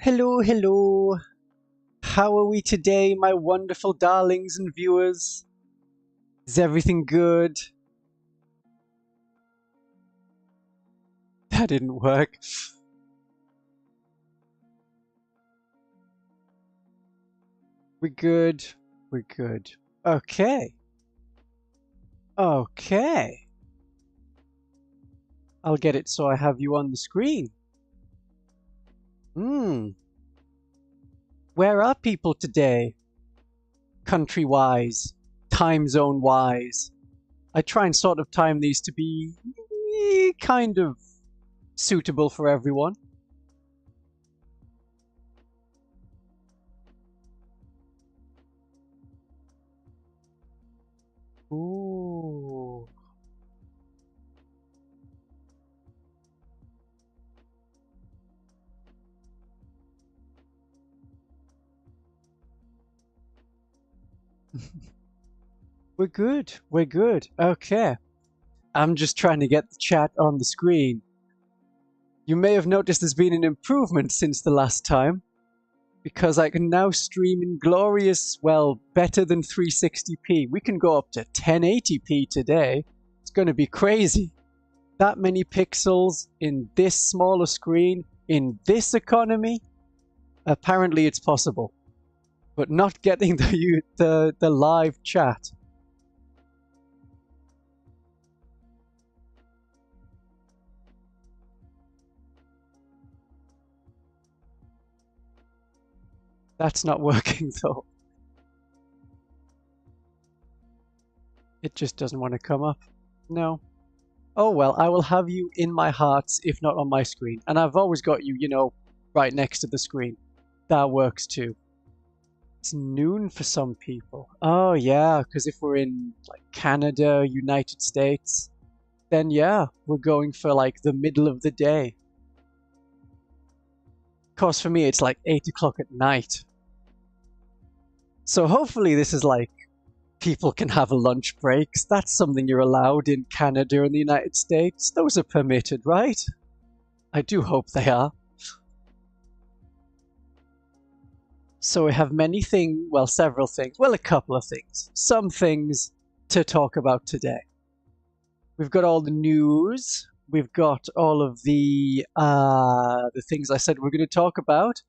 Hello, hello. How are we today, my wonderful darlings and viewers? Is everything good? That didn't work. We're good. We're good. Okay. Okay. I'll get it so I have you on the screen. Where are people today? Country-wise, time zone-wise. I try and sort of time these to be kind of suitable for everyone. Ooh. We're good. We're good. Okay. I'm just trying to get the chat on the screen. You may have noticed there's been an improvement since the last time, because I can now stream in glorious, well, better than 360p. We can go up to 1080p today. It's going to be crazy. That many pixels in this smaller screen, in this economy? Apparently it's possible. But not getting the live chat. That's not working though. It just doesn't want to come up. No. Oh well, I will have you in my hearts, if not on my screen. And I've always got you, you know, right next to the screen. That works too. It's noon for some people. Oh yeah, because if we're in like Canada, United States, then yeah, we're going for like the middle of the day. Of course, for me, it's like 8 o'clock at night. So hopefully this is like, people can have lunch breaks. That's something you're allowed in Canada and the United States. Those are permitted, right? I do hope they are. So we have many things, well, several things, well, a couple of things. Some things to talk about today. We've got all the news. We've got all of the things I said we're going to talk about.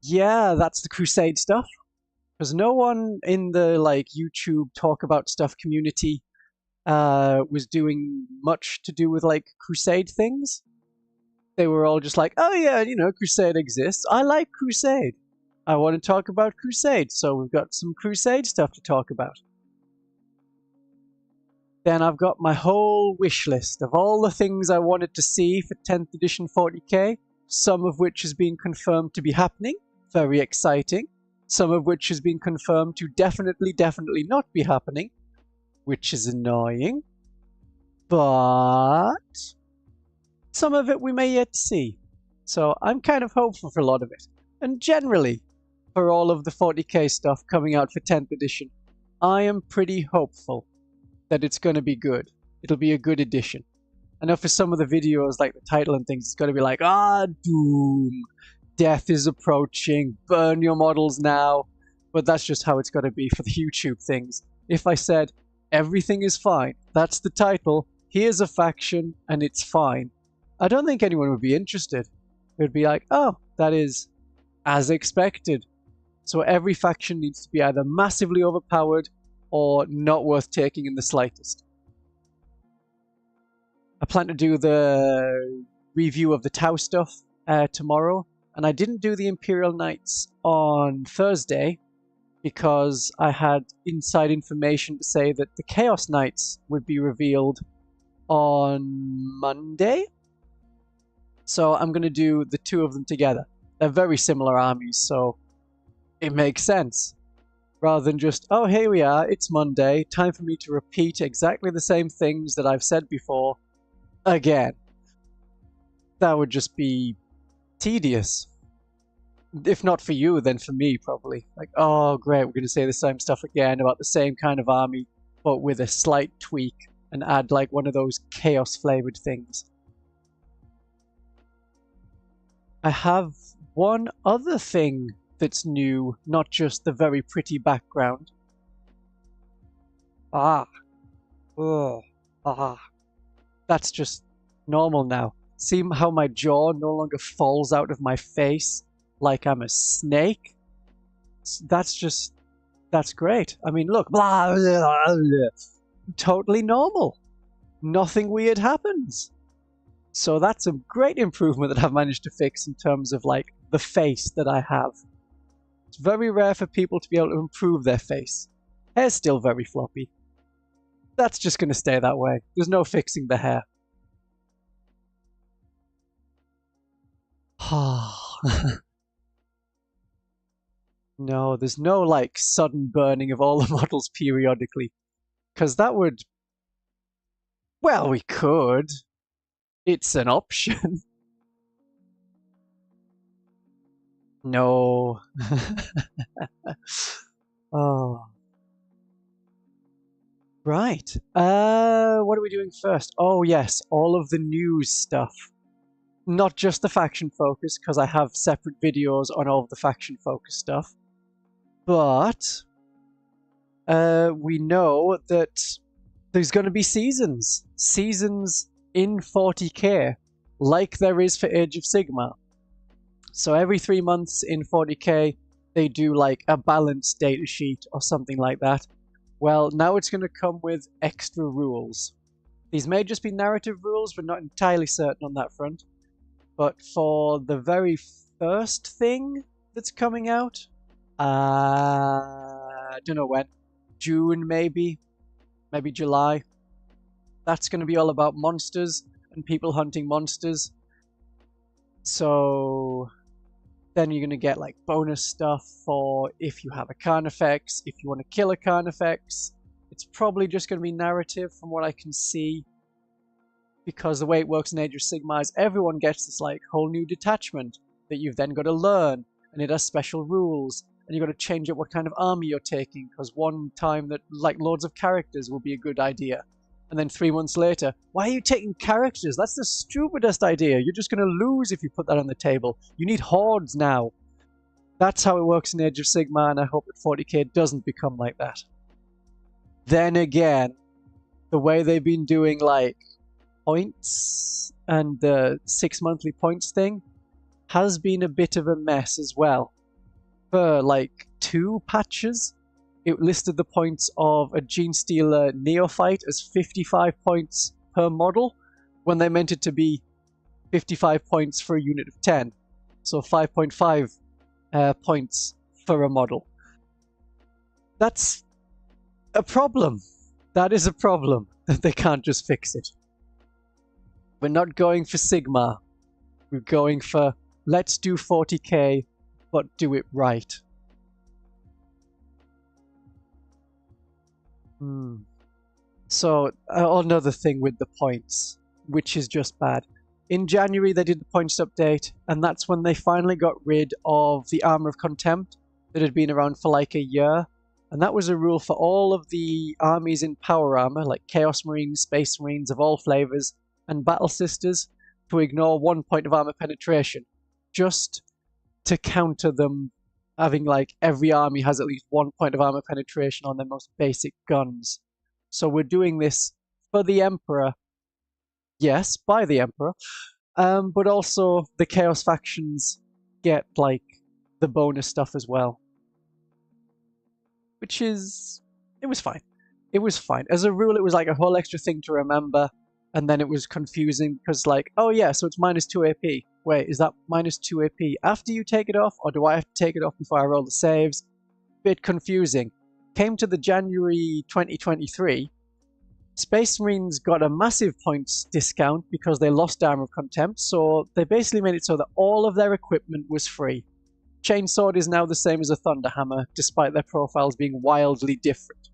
Yeah, that's the Crusade stuff. Because no one in the like YouTube talk about stuff community was doing much to do with like Crusade things. They were all just like, oh yeah, you know, Crusade exists. I like Crusade. I want to talk about Crusade, so we've got some Crusade stuff to talk about. Then I've got my whole wish list of all the things I wanted to see for 10th edition 40k, some of which has been confirmed to be happening. Very exciting. Some of which has been confirmed to definitely not be happening, which is annoying. But some of it we may yet see. So I'm kind of hopeful for a lot of it. And generally, for all of the 40k stuff coming out for 10th edition, I am pretty hopeful that it's going to be good. It'll be a good edition. I know for some of the videos, like the title and things, it's going to be like, doom. Death is approaching, burn your models now. But that's just how it's got to be for the YouTube things. If I said, everything is fine, that's the title, here's a faction, and it's fine, I don't think anyone would be interested. It would be like, oh, that is as expected. So every faction needs to be either massively overpowered or not worth taking in the slightest. I plan to do the review of the Tau stuff tomorrow. And I didn't do the Imperial Knights on Thursday because I had inside information to say that the Chaos Knights would be revealed on Monday. So I'm going to do the two of them together. They're very similar armies, so it makes sense. Rather than just, oh, here we are, it's Monday, time for me to repeat exactly the same things that I've said before again. That would just be tedious. If not for you, then for me, probably. Like, oh, great, we're going to say the same stuff again about the same kind of army, but with a slight tweak, and add, like, one of those chaos-flavored things. I have one other thing that's new, not just the very pretty background. Ah. Ugh. Ah. That's just normal now. See how my jaw no longer falls out of my face like I'm a snake? That's great. I mean, look, blah, blah, blah, totally normal. Nothing weird happens. So that's a great improvement that I've managed to fix in terms of, like, the face that I have. It's very rare for people to be able to improve their face. Hair's still very floppy. That's just going to stay that way. There's no fixing the hair. No, there's no, like, sudden burning of all the models periodically. Because that would... Well, we could. It's an option. No. Oh. Right. What are we doing first? Oh, yes, all of the news stuff. Not just the faction focus, because I have separate videos on all of the faction focus stuff. But we know that there's going to be seasons. Seasons in 40k, like there is for Age of Sigmar. So every 3 months in 40k, they do like a balanced data sheet or something like that. Well, now it's going to come with extra rules. These may just be narrative rules, we're not entirely certain on that front. But for the very first thing that's coming out, I don't know when, June maybe July. That's going to be all about monsters and people hunting monsters. So then you're going to get like bonus stuff for if you have a Carnifex, if you want to kill a Carnifex. It's probably just going to be narrative from what I can see. Because the way it works in Age of Sigmar is everyone gets this like whole new detachment that you've then got to learn. And it has special rules. And you've got to change up what kind of army you're taking. Because one time that like loads of characters will be a good idea. And then 3 months later, why are you taking characters? That's the stupidest idea. You're just going to lose if you put that on the table. You need hordes now. That's how it works in Age of Sigmar, and I hope that 40k doesn't become like that. Then again, the way they've been doing like points and the 6 monthly points thing has been a bit of a mess as well. For like 2 patches, it listed the points of a Genestealer Neophyte as 55 points per model, when they meant it to be 55 points for a unit of 10. So 5.5 points for a model. That's a problem. That is a problem. They can't just fix it. We're not going for Sigmar. We're going for, let's do 40k, but do it right. So, another thing with the points, which is just bad. In January, they did the points update, and that's when they finally got rid of the Armor of Contempt that had been around for like a year. And that was a rule for all of the armies in Power Armor, like Chaos Marines, Space Marines of all flavors, and Battle Sisters, to ignore 1 point of armor penetration, just to counter them having like every army has at least 1 point of armor penetration on their most basic guns. So we're doing this for the Emperor, yes, by the Emperor, but also the Chaos factions get like the bonus stuff as well. Which is, it was fine. It was fine. As a rule, it was like a whole extra thing to remember, and then it was confusing because like, oh yeah, so it's -2 AP. Wait, is that -2 AP after you take it off, or do I have to take it off before I roll the saves? Bit confusing. Came to the January 2023, Space Marines got a massive points discount because they lost Armor of Contempt, so they basically made it so that all of their equipment was free. Chainsword is now the same as a Thunderhammer, despite their profiles being wildly different.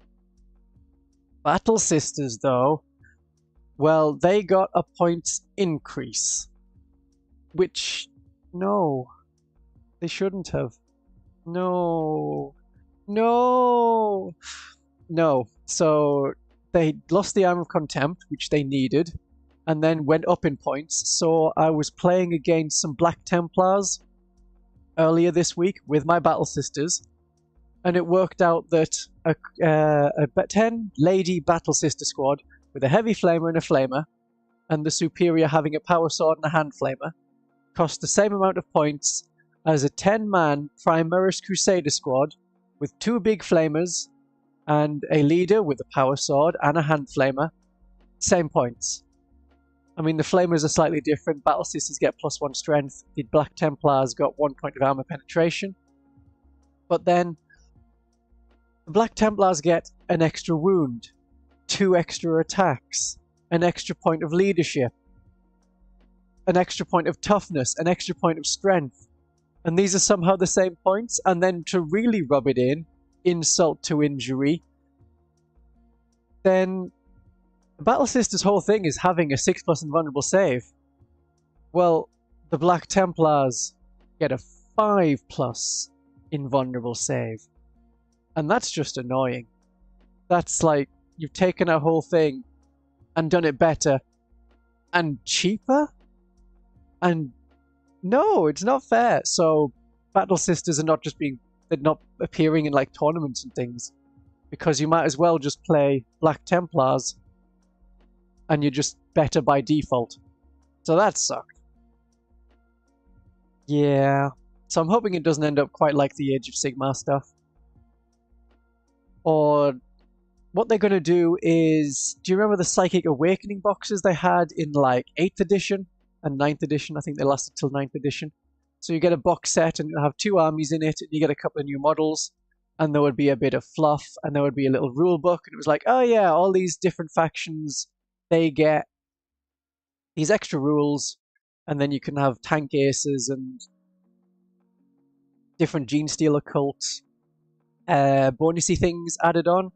Battle Sisters, though, well, they got a points increase. Which, no, they shouldn't have. No. No! No. So, they lost the Armor of Contempt, which they needed, and then went up in points. So I was playing against some Black Templars, earlier this week with my battle sisters, and it worked out that a 10 lady battle sister squad with a heavy flamer and a flamer, and the superior having a power sword and a hand flamer, cost the same amount of points as a 10-man Primaris Crusader squad with 2 big flamers and a leader with a power sword and a hand flamer. Same points. I mean, the flamers are slightly different. Battle Sisters get +1 strength. The Black Templars got 1 point of armor penetration. But then, the Black Templars get an extra wound, 2 extra attacks, an extra point of leadership, an extra point of toughness, an extra point of strength. And these are somehow the same points. And then to really rub it in, insult to injury, then the Battle Sisters' whole thing is having a 6+ invulnerable save. Well, the Black Templars get a 5+ invulnerable save. And that's just annoying. That's like, you've taken our whole thing and done it better and cheaper? And no, it's not fair. So Battle Sisters are not just they're not appearing in like tournaments and things, because you might as well just play Black Templars and you're just better by default. So that sucked. Yeah. So I'm hoping it doesn't end up quite like the Age of Sigmar stuff. Or what they're going to do is, do you remember the Psychic Awakening boxes they had in like 8th edition and 9th edition? I think they lasted till 9th edition. So you get a box set and it'll have 2 armies in it, and you get a couple of new models, and there would be a bit of fluff, and there would be a little rule book, and it was like, oh yeah, all these different factions, they get these extra rules, and then you can have tank aces and different Gene Stealer cults, bonusy things added on.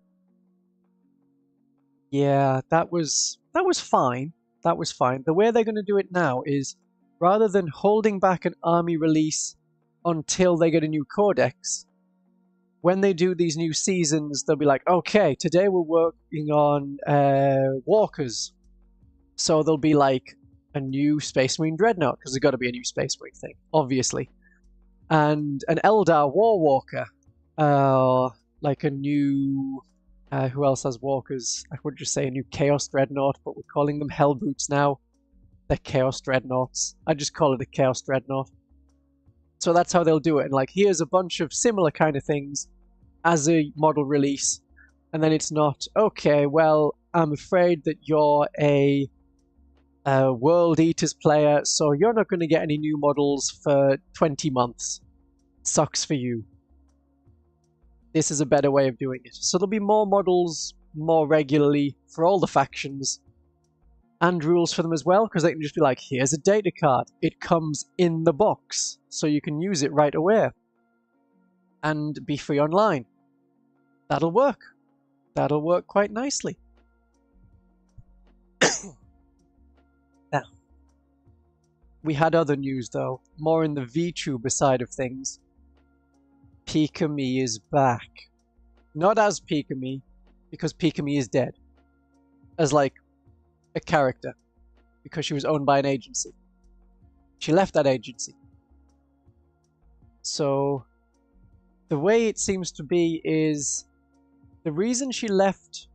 Yeah, that was fine. That was fine. The way they're going to do it now is, rather than holding back an army release until they get a new codex, when they do these new seasons, they'll be like, okay, today we're working on walkers. So there'll be like a new Space Marine Dreadnought, because there's got to be a new Space Marine thing, obviously. And an Eldar War Walker. Like a new... who else has walkers? I would just say a new Chaos Dreadnought, but we're calling them Hellboots now. They're Chaos Dreadnoughts. I just call it a Chaos Dreadnought. So that's how they'll do it. And like, here's a bunch of similar kind of things as a model release. And then it's not, okay, well, I'm afraid that you're a World Eaters player, so you're not going to get any new models for 20 months. Sucks for you. This is a better way of doing it. So there'll be more models more regularly for all the factions, and rules for them as well, because they can just be like, here's a data card. It comes in the box, so you can use it right away. And be free online. That'll work. That'll work quite nicely. Now, we had other news though, more in the VTuber side of things. Pika-Me is back. Not as Pika-Me, because Pika-Me is dead. As like a character, because she was owned by an agency. She left that agency. So the way it seems to be is, the reason she left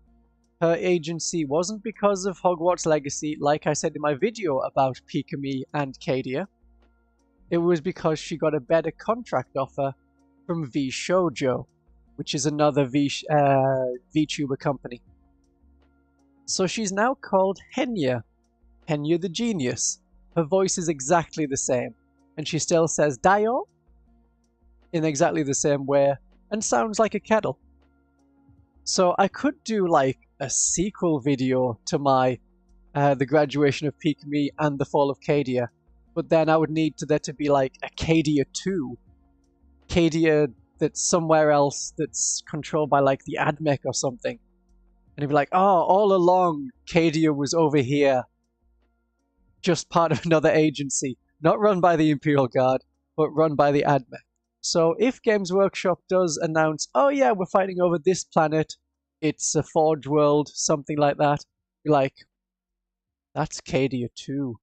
her agency wasn't because of Hogwarts Legacy, like I said in my video about Pika-Me and Cadia. It was because she got a better contract offer from VShojo, which is another VTuber company. So she's now called Henya. Henya the Genius. Her voice is exactly the same, and she still says Dio in exactly the same way, and sounds like a kettle. So I could do like a sequel video to my The Graduation of Pika-Me and The Fall of Cadia, but then I would need there to be like a Cadia 2. Cadia that's somewhere else, that's controlled by like the AdMech or something. And he'd be like, oh, all along, Cadia was over here. Just part of another agency. Not run by the Imperial Guard, but run by the AdMech. So if Games Workshop does announce, oh yeah, we're fighting over this planet, it's a Forge world, something like that, be like, that's Cadia 2.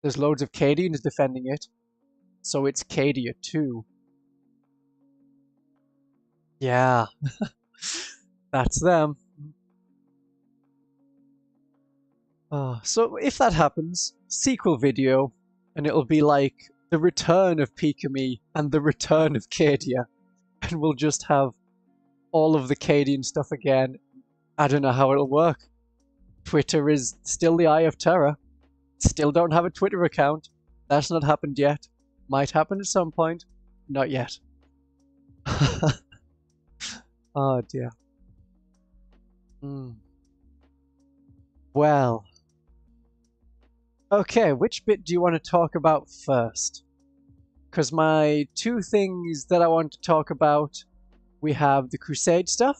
There's loads of Cadians defending it, so it's Cadia 2. Yeah, that's them. So if that happens, sequel video, and it'll be like the return of Pikami and the return of Cadia, and we'll just have all of the Cadian stuff again. I don't know how it'll work. Twitter is still the eye of terror. Still don't have a Twitter account. That's not happened yet. Might happen at some point. Not yet. Oh dear. Well. Okay, which bit do you want to talk about first? Because my two things that I want to talk about, we have the Crusade stuff,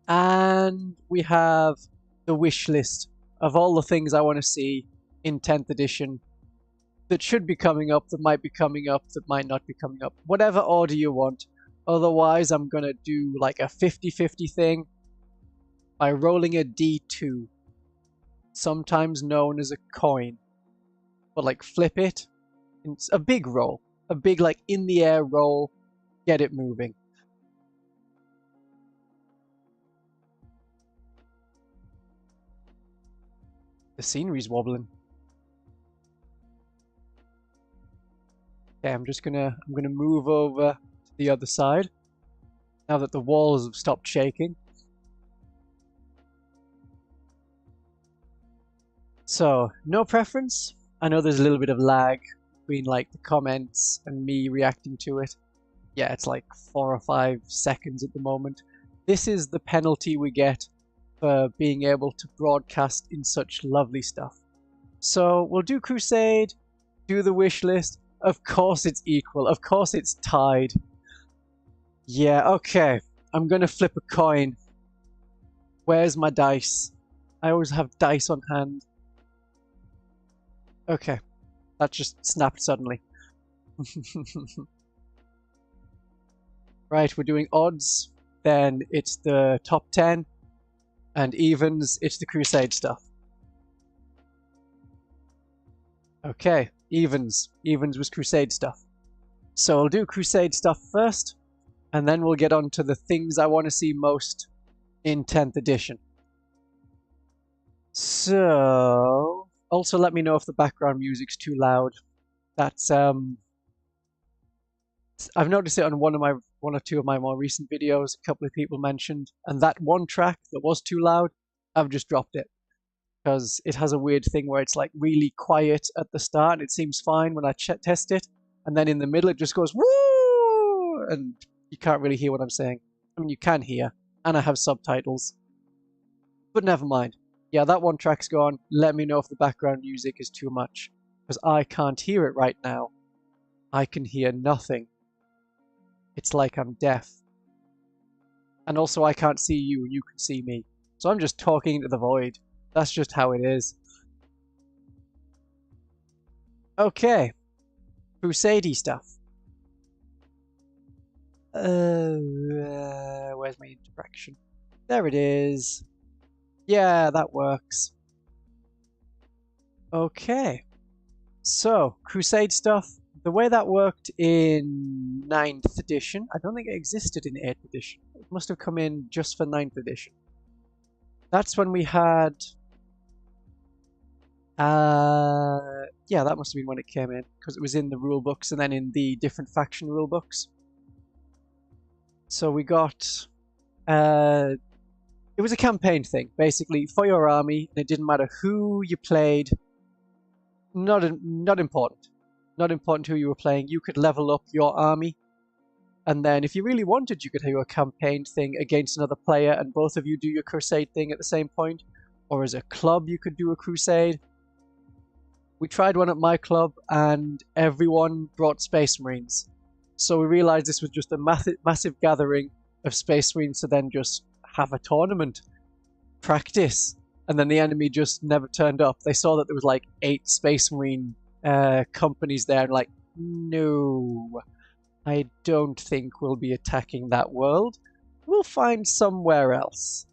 and we have the wish list of all the things I want to see in 10th edition that should be coming up, that might be coming up, that might not be coming up. Whatever order you want. Otherwise, I'm going to do like a 50-50 thing by rolling a D2, sometimes known as a coin. But like flip it. It's a big roll. A big like in the air roll. Get it moving. The scenery's wobbling. Okay, I'm gonna move over to the other side. Now that the walls have stopped shaking. So, no preference. I know there's a little bit of lag between like the comments and me reacting to it. Yeah, it's like 4 or 5 seconds at the moment. This is the penalty we get for being able to broadcast in such lovely stuff. So we'll do Crusade, do the wish list. Of course it's equal. Of course it's tied. Yeah, okay. I'm gonna flip a coin. Where's my dice? I always have dice on hand. Okay. That just snapped suddenly. Right, we're doing odds. Then it's the top 10. And evens, it's the Crusade stuff. Okay, evens. Evens was Crusade stuff. So I'll do Crusade stuff first, and then we'll get on to the things I want to see most in 10th edition. So, also let me know if the background music's too loud. That's, I've noticed it on one or two of my more recent videos, a couple of people mentioned, and that one track that was too loud, I've just dropped it. Because it has a weird thing where it's like really quiet at the start and it seems fine when I test it, and then in the middle it just goes woo, and you can't really hear what I'm saying. I mean, you can hear, and I have subtitles, but never mind. Yeah, that one track's gone. Let me know if the background music is too much, because I can't hear it right now. I can hear nothing. It's like I'm deaf. And also I can't see you and you can see me. So I'm just talking into the void. That's just how it is. Okay. Crusade stuff. Where's my interaction? There it is. Yeah, that works. Okay. So, Crusade stuff. The way that worked in 9th edition, I don't think it existed in 8th edition. It must have come in just for 9th edition. That's when we had... yeah, that must have been when it came in, because it was in the rulebooks and then in the different faction rulebooks. So we got... it was a campaign thing, basically, for your army, and it didn't matter who you played. Not important. Not important who you were playing. You could level up your army, and then if you really wanted, you could have your campaign thing against another player, and both of you do your crusade thing at the same point. Or as a club, you could do a crusade. We tried one at my club, and everyone brought Space Marines. So we realized this was just a massive gathering of Space Marines to then just have a tournament, practice, and then the enemy just never turned up. They saw that there was like 8 Space Marine companies there, and like, no, I don't think we'll be attacking that world. We'll find somewhere else.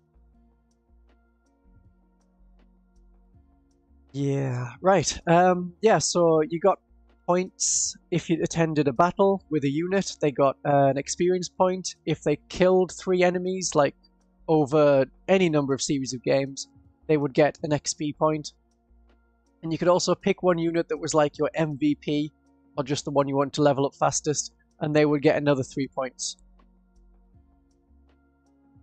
Yeah, right. Yeah, so you got points. If you attended a battle with a unit, they got an experience point. If they killed 3 enemies, like over any number of series of games, they would get an XP point. And you could also pick one unit that was like your MVP, or just the one you want to level up fastest, and they would get another 3 points.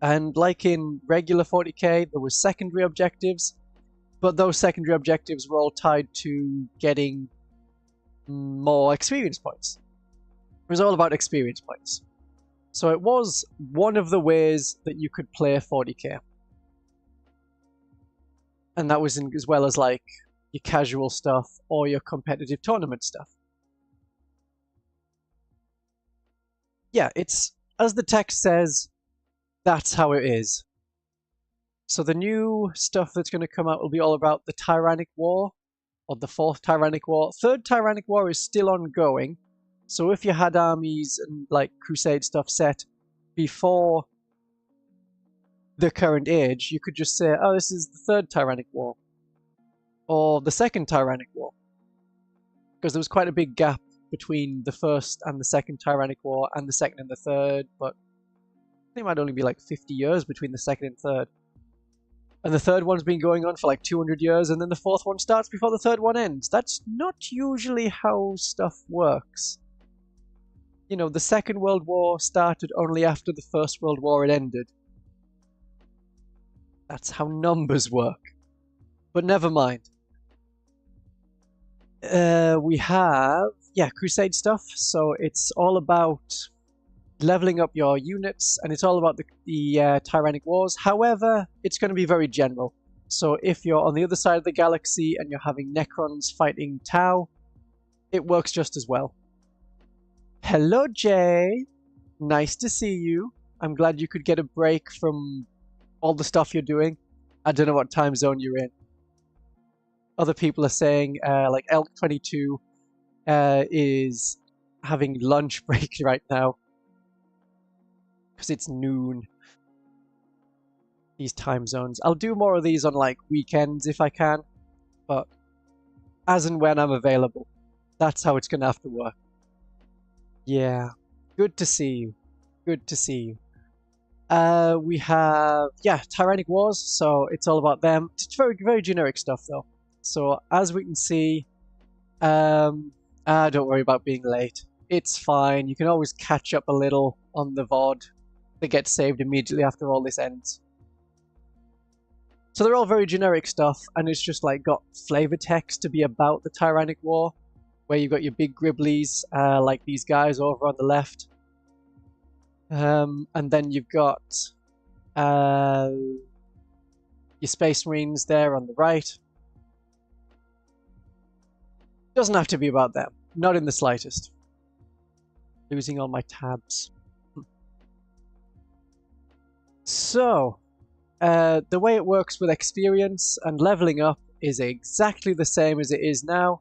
And like in regular 40k, there was secondary objectives, but those secondary objectives were all tied to getting more experience points. It was all about experience points. So it was one of the ways that you could play 40k. And that was as well as like your casual stuff or your competitive tournament stuff. Yeah, it's, as the text says, that's how it is. So the new stuff that's going to come out will be all about the Tyrannic War, or the 4th Tyrannic War. 3rd Tyrannic War is still ongoing, so if you had armies and like Crusade stuff set before the current age, you could just say, oh, this is the 3rd Tyrannic War, or the 2nd Tyrannic War, because there was quite a big gap between the 1st and the 2nd Tyrannic War, and the 2nd and the 3rd, but I think it might only be like 50 years between the 2nd and 3rd. And the 3rd one's been going on for like 200 years, and then the 4th one starts before the 3rd one ends. That's not usually how stuff works. You know, the 2nd World War started only after the 1st World War had ended. That's how numbers work. But never mind. We have, Crusade stuff. So it's all about leveling up your units, and it's all about the Tyrannic Wars. However, it's going to be very general. So if you're on the other side of the galaxy and you're having Necrons fighting Tau, it works just as well. Hello, Jay. Nice to see you. I'm glad you could get a break from all the stuff you're doing. I don't know what time zone you're in. Other people are saying, like Elk22 is having lunch break right now, because it's noon. These time zones. I'll do more of these on like weekends if I can, but as and when I'm available. That's how it's gonna have to work. Yeah. Good to see you. Good to see you. We have, Tyrannic Wars, so it's all about them. It's very, very generic stuff though. So as we can see, don't worry about being late. It's fine. You can always catch up a little on the VOD that gets saved immediately after all this ends. So they're all very generic stuff, and it's just like got flavor text to be about the Tyrannic War, where you've got your big gribblies, like these guys over on the left. And then you've got your Space Marines there on the right. Doesn't have to be about them. Not in the slightest. Losing all my tabs. So, the way it works with experience and leveling up is exactly the same as it is now.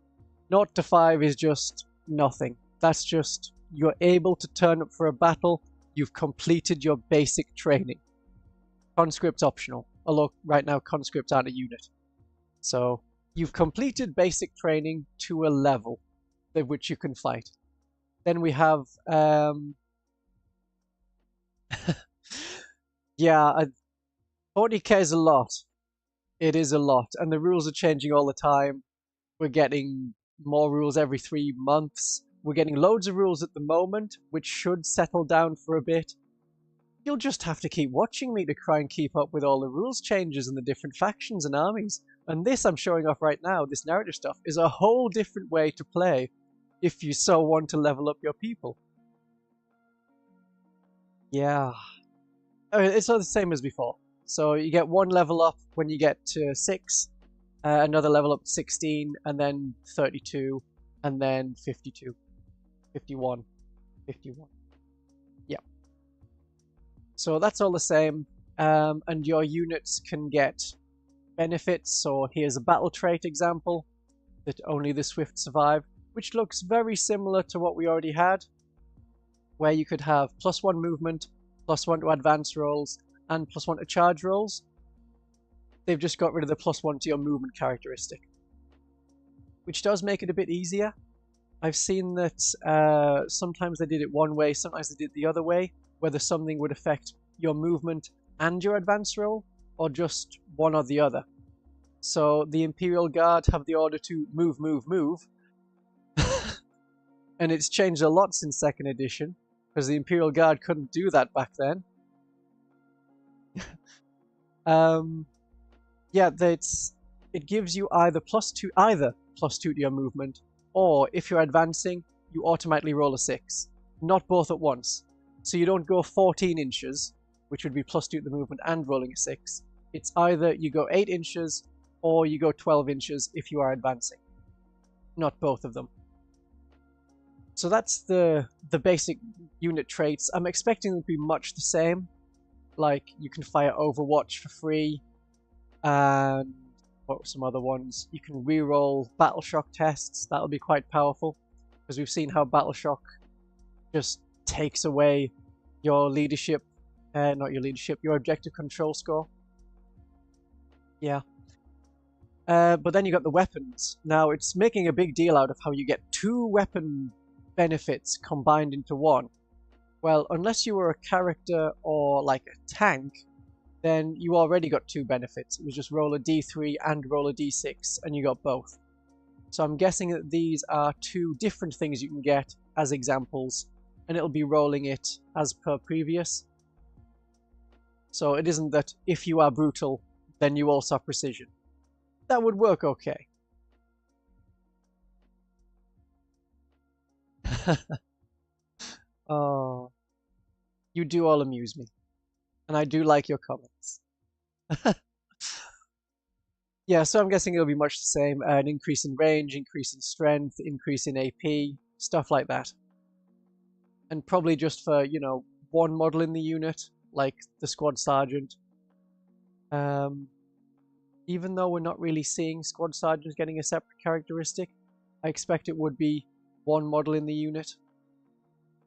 0 to 5 is just nothing. That's just, you're able to turn up for a battle, you've completed your basic training. Conscript's optional, although right now conscripts aren't a unit. So, you've completed basic training to a level at which you can fight. Then we have, yeah, 40k is a lot. It is a lot, and the rules are changing all the time. We're getting more rules every 3 months. We're getting loads of rules at the moment, which should settle down for a bit. You'll just have to keep watching me to try and keep up with all the rules changes and the different factions and armies. And this I'm showing off right now, this narrative stuff, is a whole different way to play if you so want to level up your people. Yeah. It's all the same as before. So you get 1 level up when you get to 6, another level up to 16, and then 32, and then 52, 51, 51. Yeah. So that's all the same, and your units can get benefits. So here's a battle trait example, that only the Swift survive, which looks very similar to what we already had, where you could have +1 movement, +1 to advance rolls, and +1 to charge rolls. They've just got rid of the +1 to your movement characteristic, which does make it a bit easier. I've seen that sometimes they did it one way, sometimes they did it the other way, whether something would affect your movement and your advance roll, or just one or the other. So the Imperial Guard have the order to move, move, move. And it's changed a lot since 2nd edition, because the Imperial Guard couldn't do that back then. Yeah, it gives you either +2 to your movement, or if you're advancing, you automatically roll a 6. Not both at once. So you don't go 14 inches, which would be +2 to the movement and rolling a 6. It's either you go 8 inches, or you go 12 inches if you are advancing. Not both of them. So that's the basic unit traits. I'm expecting them to be much the same. Like, you can fire Overwatch for free, and what were some other ones? You can reroll Battle Shock tests. That'll be quite powerful, because we've seen how Battle Shock just takes away your leadership, not your leadership, your objective control score. Yeah. But then you got the weapons. Now, it's making a big deal out of how you get 2 weapon benefits combined into one. Well, unless you were a character or like a tank, then you already got 2 benefits. It was just roll a d3 and roll a d6, and you got both. So I'm guessing that these are 2 different things you can get as examples, and it'll be rolling it as per previous. So it isn't that if you are brutal, then you also have precision. That would work okay. Oh, you do all amuse me. And I do like your comments. Yeah, so I'm guessing it'll be much the same. An increase in range, increase in strength, increase in AP, stuff like that. And probably just for, you know, one model in the unit, like the squad sergeant. Even though we're not really seeing squad sergeants getting a separate characteristic, I expect it would be one model in the unit,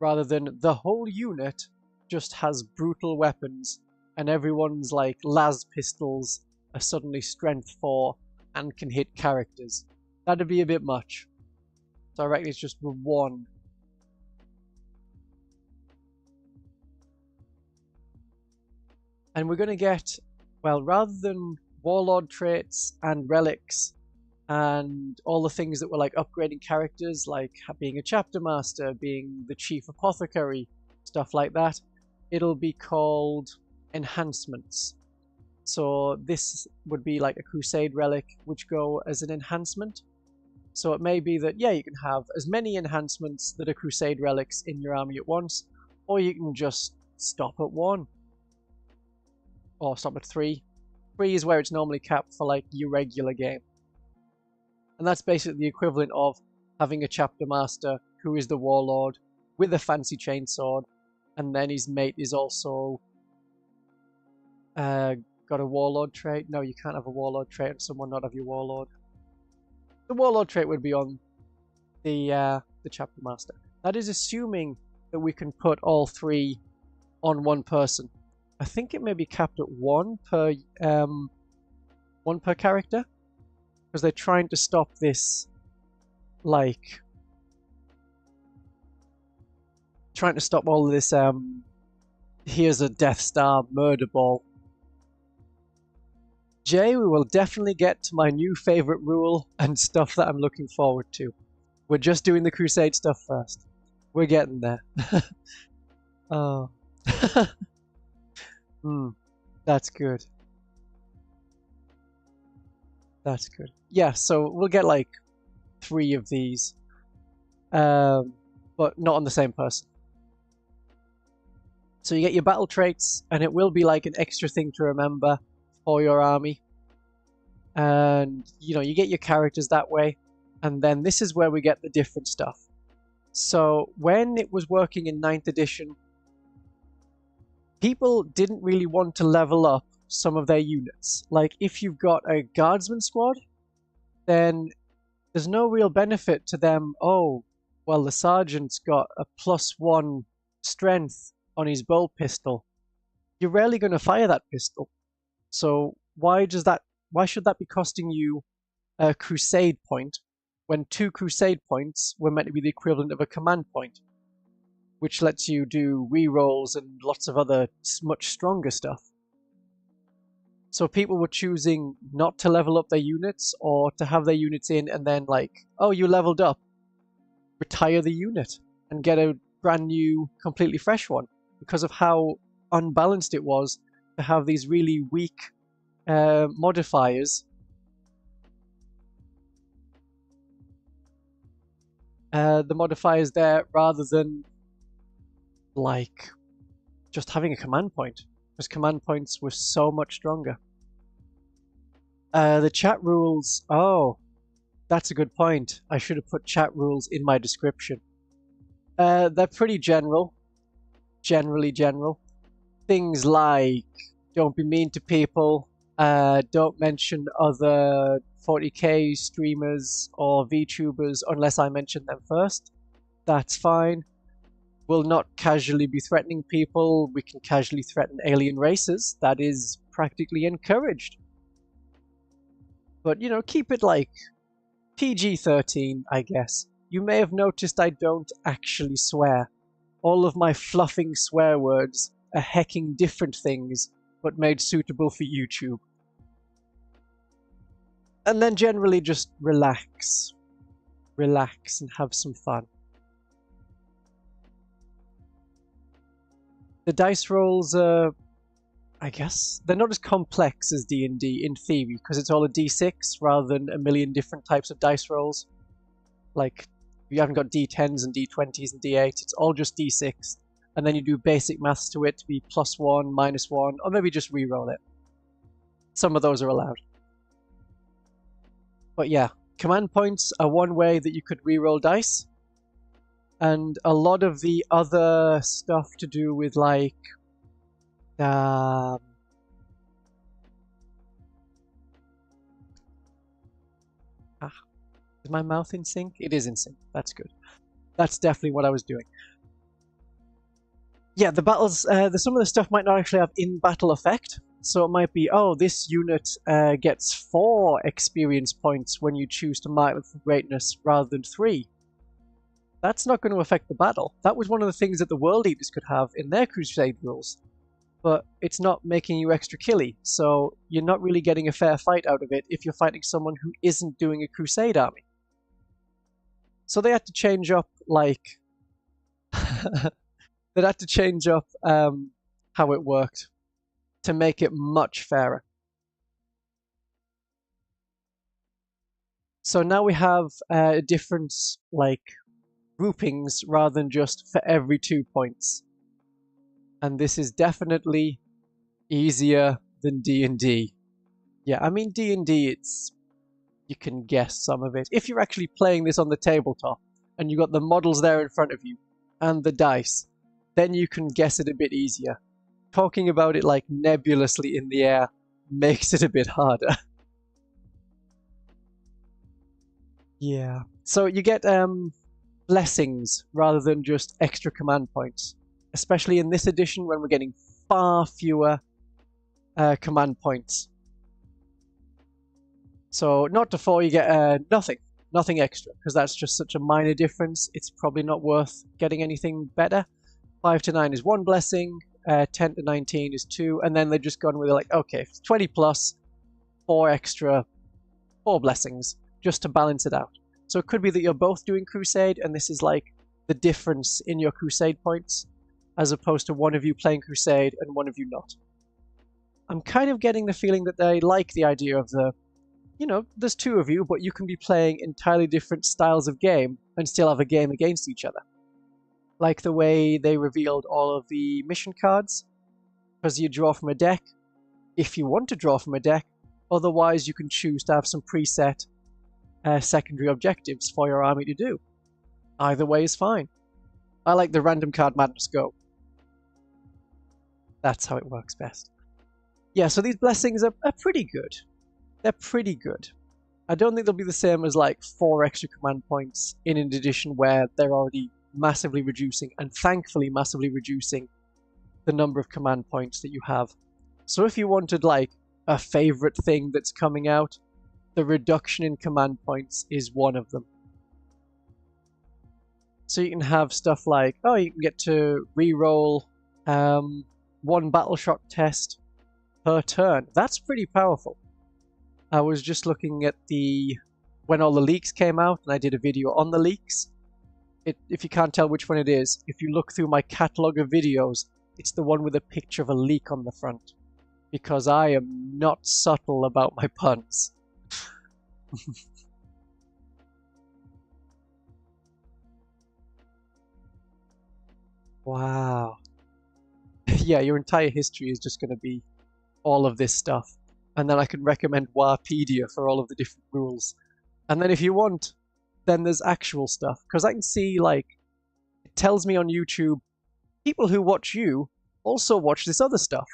rather than the whole unit just has brutal weapons, and everyone's like las pistols are suddenly strength 4 and can hit characters. That'd be a bit much. So I reckon it's just the one. And we're going to get, well, rather than warlord traits and relics and all the things that were like upgrading characters, like being a chapter master, being the chief apothecary, stuff like that, it'll be called enhancements. So this would be like a Crusade relic, which go as an enhancement. So it may be that, yeah, you can have as many enhancements that are Crusade relics in your army at once, or you can just stop at 1. Or stop at 3. 3 is where it's normally capped for like your regular game. And that's basically the equivalent of having a chapter master who is the warlord with a fancy chainsword, and then his mate is also got a warlord trait. No, you can't have a warlord trait and someone not have your warlord. The warlord trait would be on the chapter master. That is assuming that we can put all 3 on one person. I think it may be capped at 1 per character, because they're trying to stop this, like, trying to stop all of this, here's a Death Star murder ball. Jay, we will definitely get to my new favorite rule and stuff that I'm looking forward to. We're just doing the Crusade stuff first. We're getting there. Oh. That's good. That's good. Yeah, so we'll get like 3 of these, but not on the same person. So you get your battle traits, and it will be like an extra thing to remember for your army. And, you know, you get your characters that way, and then this is where we get the different stuff. So when it was working in 9th edition, people didn't really want to level up some of their units. Like, if you've got a guardsman squad, then there's no real benefit to them. Oh, well, the sergeant's got a +1 strength on his bolt pistol. You're rarely going to fire that pistol. So why should that be costing you a Crusade point when 2 Crusade points were meant to be the equivalent of a command point, which lets you do rerolls and lots of other much stronger stuff. So people were choosing not to level up their units or to have their units in and then like, oh, you leveled up, retire the unit and get a brand new, completely fresh one because of how unbalanced it was to have these really weak modifiers. The modifiers there rather than like just having a command point, because command points were so much stronger. The chat rules, oh, that's a good point. I should have put chat rules in my description. They're pretty general, generally general. Things like don't be mean to people, don't mention other 40k streamers or VTubers unless I mention them first. That's fine. We'll not casually be threatening people. We can casually threaten alien races. That is practically encouraged. But, you know, keep it like PG-13, I guess. You may have noticed I don't actually swear. All of my fluffing swear words are hecking different things, but made suitable for YouTube. And then generally just relax. Relax and have some fun. The dice rolls are, I guess, they're not as complex as D&D in theory, because it's all a D6 rather than a million different types of dice rolls. Like, you haven't got D10s and D20s and D8, it's all just D6. And then you do basic maths to it to be +1, -1, or maybe just re-roll it. Some of those are allowed. But yeah, command points are one way that you could re-roll dice. And a lot of the other stuff to do with like is my mouth in sync? It is in sync. That's good. That's definitely what I was doing. Yeah, the battles, some of the stuff might not actually have in-battle effect. So it might be, oh, this unit gets 4 experience points when you choose to mark them for greatness rather than 3. That's not going to affect the battle. That was one of the things that the World Eaters could have in their Crusade rules. But it's not making you extra killy, so you're not really getting a fair fight out of it if you're fighting someone who isn't doing a Crusade army. So they had to change up, like... they had to change up how it worked to make it much fairer. So now we have a difference, like, groupings rather than just for every 2 points. And this is definitely easier than D&D. Yeah, I mean D&D, it's... you can guess some of it. If you're actually playing this on the tabletop, and you've got the models there in front of you, and the dice, then you can guess it a bit easier. Talking about it like nebulously in the air makes it a bit harder. Yeah. So you get blessings rather than just extra command points. Especially in this edition when we're getting far fewer command points. So not to 4 you get nothing. Nothing extra, because that's just such a minor difference. It's probably not worth getting anything better. 5 to 9 is 1 blessing. 10 to 19 is 2, and then they've just gone with like, okay, 20 plus, 4 extra, 4 blessings, just to balance it out. So it could be that you're both doing Crusade, and this is like the difference in your Crusade points, as opposed to one of you playing Crusade and one of you not. I'm kind of getting the feeling that they like the idea of the, you know, there's 2 of you, but you can be playing entirely different styles of game and still have a game against each other. Like the way they revealed all of the mission cards, because you draw from a deck, if you want to draw from a deck, otherwise you can choose to have some preset secondary objectives for your army to do. Either way is fine. I like the random card madness go. That's how it works best. Yeah, so these blessings are pretty good. They're pretty good. I don't think they'll be the same as like 4 extra command points in an edition where they're already massively reducing, and thankfully massively reducing, the number of command points that you have. So if you wanted like a favorite thing that's coming out, the reduction in command points is one of them. So you can have stuff like, oh, you can get to re-roll one battle shock test per turn. That's pretty powerful. I was just looking at when all the leaks came out, and I did a video on the leaks. If you can't tell which one it is, if you look through my catalogue of videos, it's the one with a picture of a leak on the front. Because I am not subtle about my puns. Wow. Yeah, your entire history is just going to be all of this stuff. And then I can recommend Warpedia for all of the different rules. And then if you want, then there's actual stuff. Because I can see, like, it tells me on YouTube, people who watch you also watch this other stuff.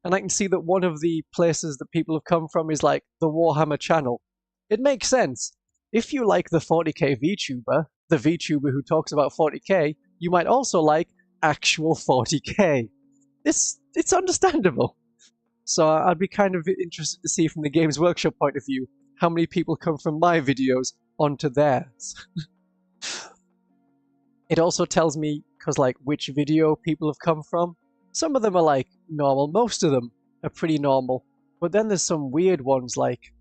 And I can see that one of the places that people have come from is, like, the Warhammer channel. It makes sense. If you like the 40k VTuber, the VTuber who talks about 40k, you might also like actual 40k. It's understandable. So I'd be kind of interested to see from the Games Workshop point of view how many people come from my videos onto theirs. It also tells me, because like which video people have come from. Some of them are like normal, most of them are pretty normal. But then there's some weird ones, like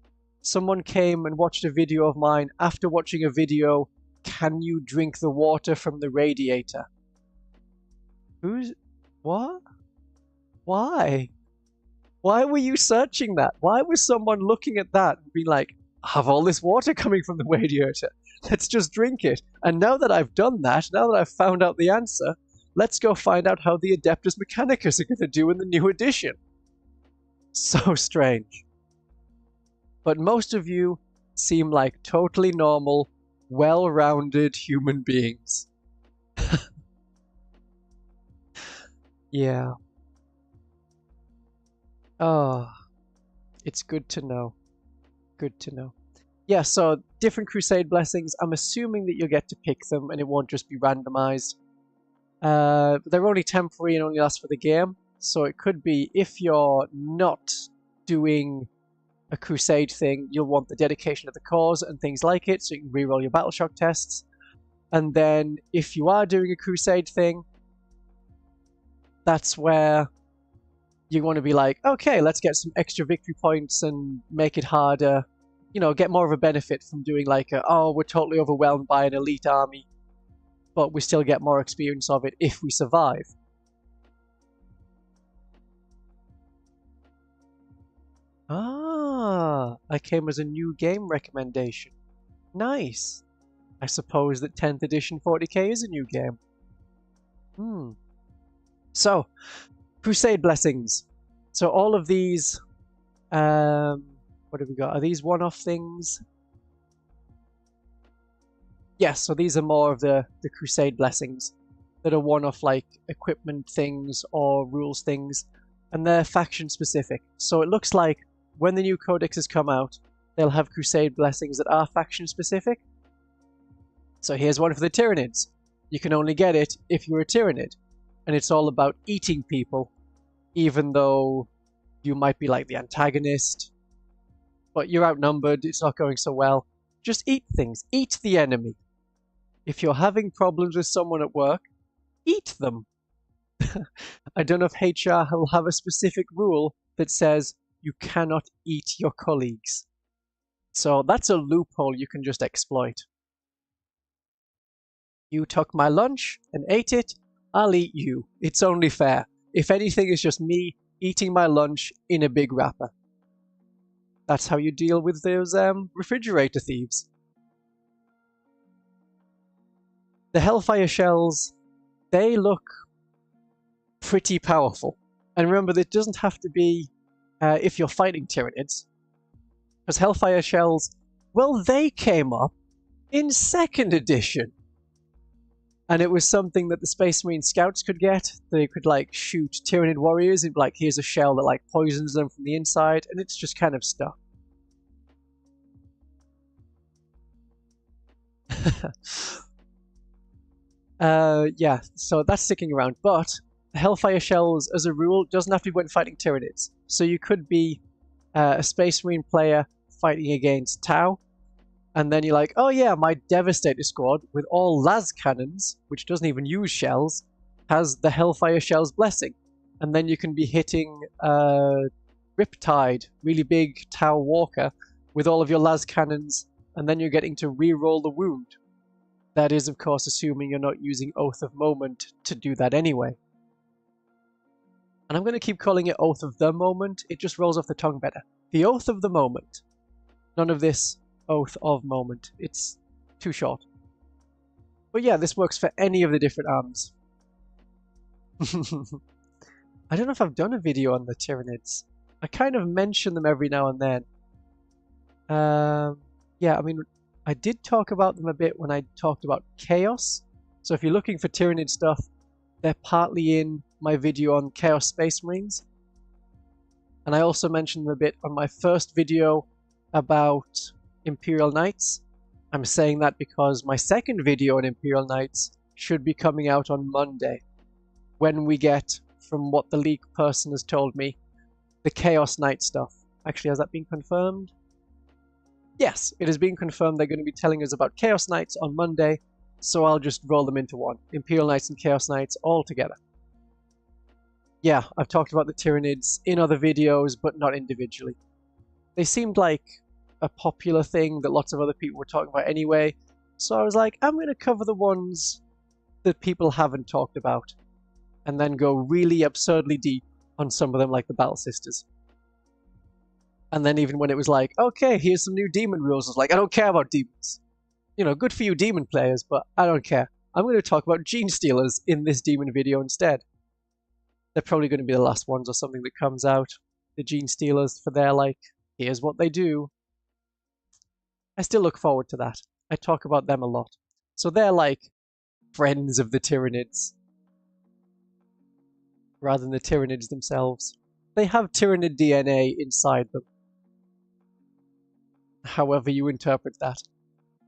someone came and watched a video of mine after watching a video, can you drink the water from the radiator? What? Why? Why were you searching that? Why was someone looking at that and being like, I have all this water coming from the radiator, let's just drink it. And now that I've done that, now that I've found out the answer, let's go find out how the Adeptus Mechanicus are going to do in the new edition. So strange. But most of you seem like totally normal, well-rounded human beings. Yeah. Oh, it's good to know. Good to know. Yeah, so different Crusade blessings. I'm assuming that you'll get to pick them and it won't just be randomized. They're only temporary and only last for the game. So it could be, if you're not doing a Crusade thing, you'll want the dedication of the cause and things like it, so you can reroll your battle shock tests. And then if you are doing a Crusade thing, that's where you want to be like, okay, let's get some extra victory points and make it harder. You know, get more of a benefit from doing like oh, we're totally overwhelmed by an elite army, but we still get more experience of it if we survive. Ah, I came as a new game recommendation. Nice. I suppose that 10th edition 40k is a new game. So, Crusade blessings. So all of these, what have we got? Are these one-off things? Yes, so these are more of the Crusade blessings that are one-off, like equipment things or rules things, and they're faction specific. So it looks like when the new codexes come out, they'll have Crusade blessings that are faction specific. So here's one for the Tyranids. You can only get it if you're a Tyranid, and it's all about eating people, even though you might be like the antagonist, but you're outnumbered, it's not going so well. Just eat things. Eat the enemy. If you're having problems with someone at work, eat them. I don't know if HR will have a specific rule that says you cannot eat your colleagues. So that's a loophole you can just exploit. You took my lunch and ate it, I'll eat you. It's only fair. If anything, it's just me eating my lunch in a big wrapper. That's how you deal with those refrigerator thieves. The Hellfire shells, they look pretty powerful. And remember, it doesn't have to be if you're fighting Tyranids. Because Hellfire shells, well, they came up in 2nd edition. And it was something that the Space Marine scouts could get. They could like shoot Tyranid warriors and like, here's a shell that like poisons them from the inside, and it's just kind of stuff. Yeah, so that's sticking around. But Hellfire shells, as a rule, doesn't have to be when fighting Tyranids. So you could be a Space Marine player fighting against Tau, And then you're like, oh yeah, my Devastator squad with all las cannons, which doesn't even use shells, has the Hellfire Shell's blessing. And then you can be hitting Riptide, really big Tau Walker, with all of your las cannons, and then you're getting to re-roll the wound. That is, of course, assuming you're not using Oath of Moment to do that anyway. And I'm going to keep calling it Oath of the Moment, it just rolls off the tongue better. The Oath of the Moment. None of this Oath of Moment. It's too short. But yeah, this works for any of the different arms. I don't know if I've done a video on the Tyranids. I kind of mention them every now and then. Yeah, I mean, I did talk about them a bit when I talked about Chaos. So if you're looking for Tyranid stuff, they're partly in my video on Chaos Space Marines. And I also mentioned them a bit on my first video about Imperial Knights. I'm saying that because my second video on Imperial Knights should be coming out on Monday, when we get, from what the leak person has told me, the Chaos Knight stuff. Actually, has that been confirmed? Yes, it has been confirmed they're going to be telling us about Chaos Knights on Monday, so I'll just roll them into one. Imperial Knights and Chaos Knights all together. Yeah, I've talked about the Tyranids in other videos, but not individually. They seemed like a popular thing that lots of other people were talking about anyway, so I was like, I'm going to cover the ones that people haven't talked about, and then go really absurdly deep on some of them, like the Battle Sisters. And then even when it was like, okay, here's some new demon rules, I was like, I don't care about demons. You know, good for you demon players, but I don't care. I'm going to talk about Gene Stealers in this demon video instead. They're probably going to be the last ones or something that comes out. The Gene Stealers, for their like, here's what they do. I still look forward to that. I talk about them a lot. So they're like friends of the Tyranids, rather than the Tyranids themselves. They have Tyranid DNA inside them. However you interpret that.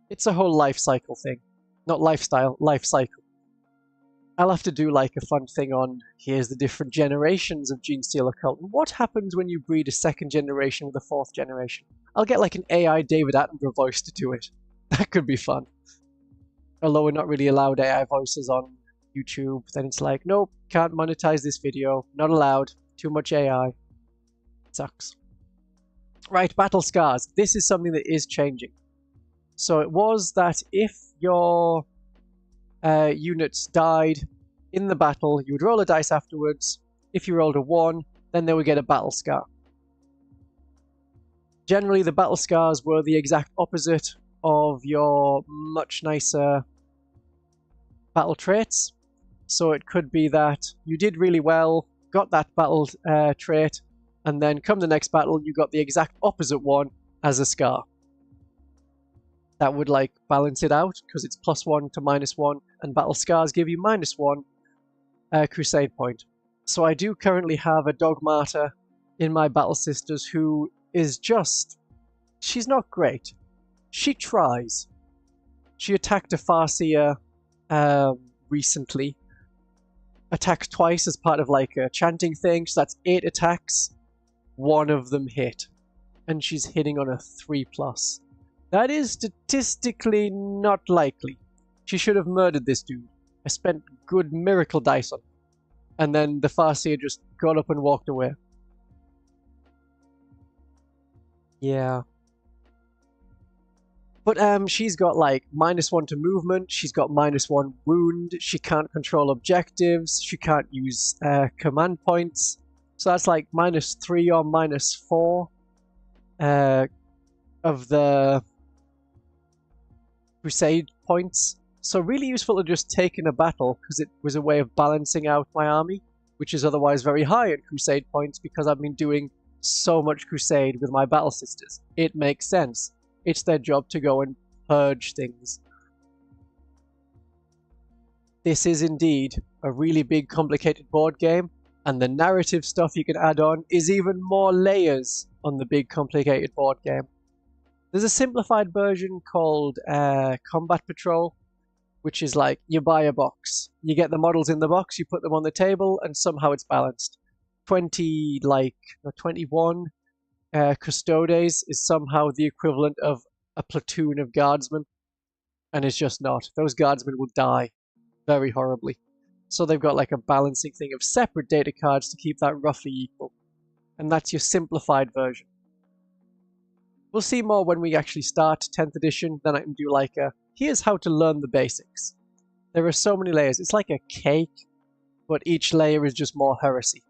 It's a whole life cycle thing. Not lifestyle, life cycle. I'll have to do like a fun thing on, here's the different generations of Gene Stealer cult, and what happens when you breed a second generation with a fourth generation. I'll get like an AI David Attenborough voice to do it. That could be fun. Although we're not really allowed AI voices on YouTube, then it's like, nope, can't monetize this video, not allowed, too much AI. It sucks. Right, battle scars. This is something that is changing. So it was that if your units died in the battle, you would roll a dice afterwards. If you rolled a 1, then they would get a battle scar. Generally, the battle scars were the exact opposite of your much nicer battle traits. So it could be that you did really well, got that battle trait, and then come the next battle, you got the exact opposite one as a scar. That would like balance it out, because it's +1 to -1, and battle scars give you -1 Crusade point. So I do currently have a Dogmata in my Battle Sisters who is just... she's not great. She tries. She attacked a Farseer recently. Attacked twice as part of like a chanting thing, so that's 8 attacks. 1 of them hit. And she's hitting on a 3+. That is statistically not likely. She should have murdered this dude. I spent good miracle dice on him. And then the Farseer just got up and walked away. Yeah. But she's got like -1 to movement, she's got -1 wound, she can't control objectives, she can't use command points. So that's like -3 or -4 of the Crusade points. So really useful to just take in a battle, because it was a way of balancing out my army, which is otherwise very high in Crusade points because I've been doing so much Crusade with my Battle Sisters. It makes sense. It's their job to go and purge things. This is indeed a really big, complicated board game, and the narrative stuff you can add on is even more layers on the big, complicated board game. There's a simplified version called Combat Patrol, which is like, you buy a box, you get the models in the box, you put them on the table, and somehow it's balanced. 21 Custodes is somehow the equivalent of a platoon of guardsmen, and it's just not. Those guardsmen will die very horribly. So they've got like a balancing thing of separate data cards to keep that roughly equal. And that's your simplified version. We'll see more when we actually start 10th edition. Then I can do like a, here's how to learn the basics. There are so many layers. It's like a cake, but each layer is just more heresy.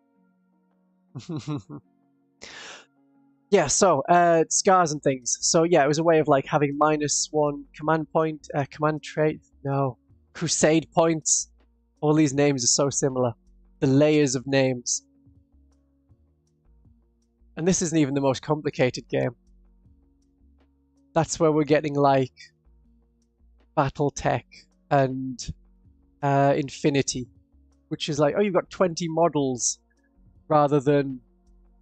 Yeah, so scars and things. So yeah, it was a way of like having -1 command point, command trait, no, crusade points. All these names are so similar. The layers of names. And this isn't even the most complicated game. That's where we're getting like Battletech and Infinity, which is like, oh, you've got 20 models rather than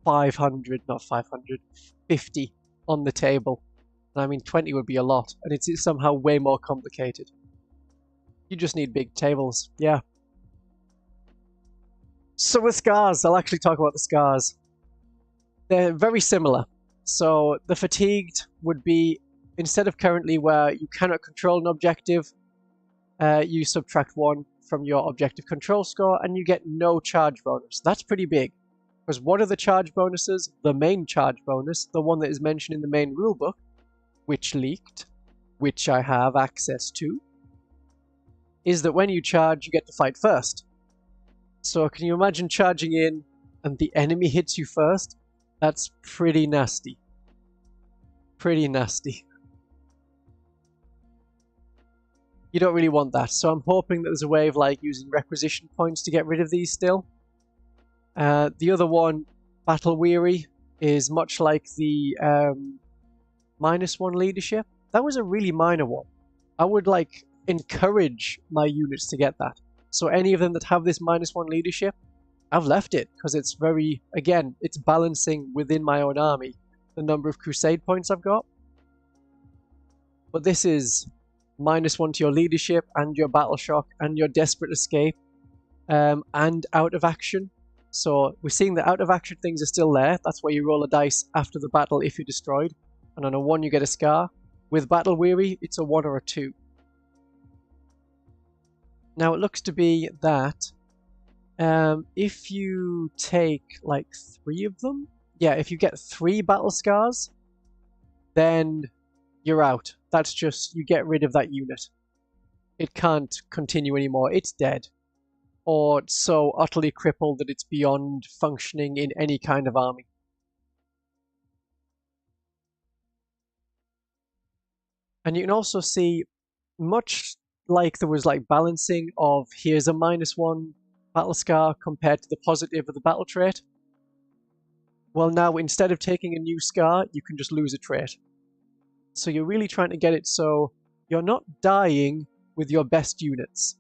500, not 500, 50 on the table. And I mean, 20 would be a lot, and it's somehow way more complicated. You just need big tables, yeah. So with scars, I'll actually talk about the scars. They're very similar. So the fatigued would be, instead of currently where you cannot control an objective, you subtract 1 from your objective control score and you get no charge bonus. That's pretty big. Because what are the charge bonuses? The main charge bonus, the one that is mentioned in the main rulebook, which leaked, which I have access to, is that when you charge, you get to fight first. So can you imagine charging in and the enemy hits you first? That's pretty nasty. Pretty nasty. You don't really want that, so I'm hoping that there's a way of like using requisition points to get rid of these still. The other one, Battle Weary, is much like the -1 leadership. That was a really minor one. I would like encourage my units to get that. So any of them that have this -1 leadership, I've left it because it's very, again, it's balancing within my own army the number of crusade points I've got. But this is -1 to your leadership and your battle shock and your desperate escape and out of action. So we're seeing the out of action things are still there. That's where you roll a dice after the battle if you're destroyed. And on a 1 you get a scar. With Battle Weary, it's a 1 or a 2. Now it looks to be that if you take like 3 of them, yeah, if you get 3 battle scars, then you're out. That's just, you get rid of that unit. It can't continue anymore. It's dead. Or so utterly crippled that it's beyond functioning in any kind of army. And you can also see, much like there was like balancing of here's a -1 battle scar compared to the positive of the battle trait. Well, now instead of taking a new scar, you can just lose a trait. So you're really trying to get it so you're not dying with your best units.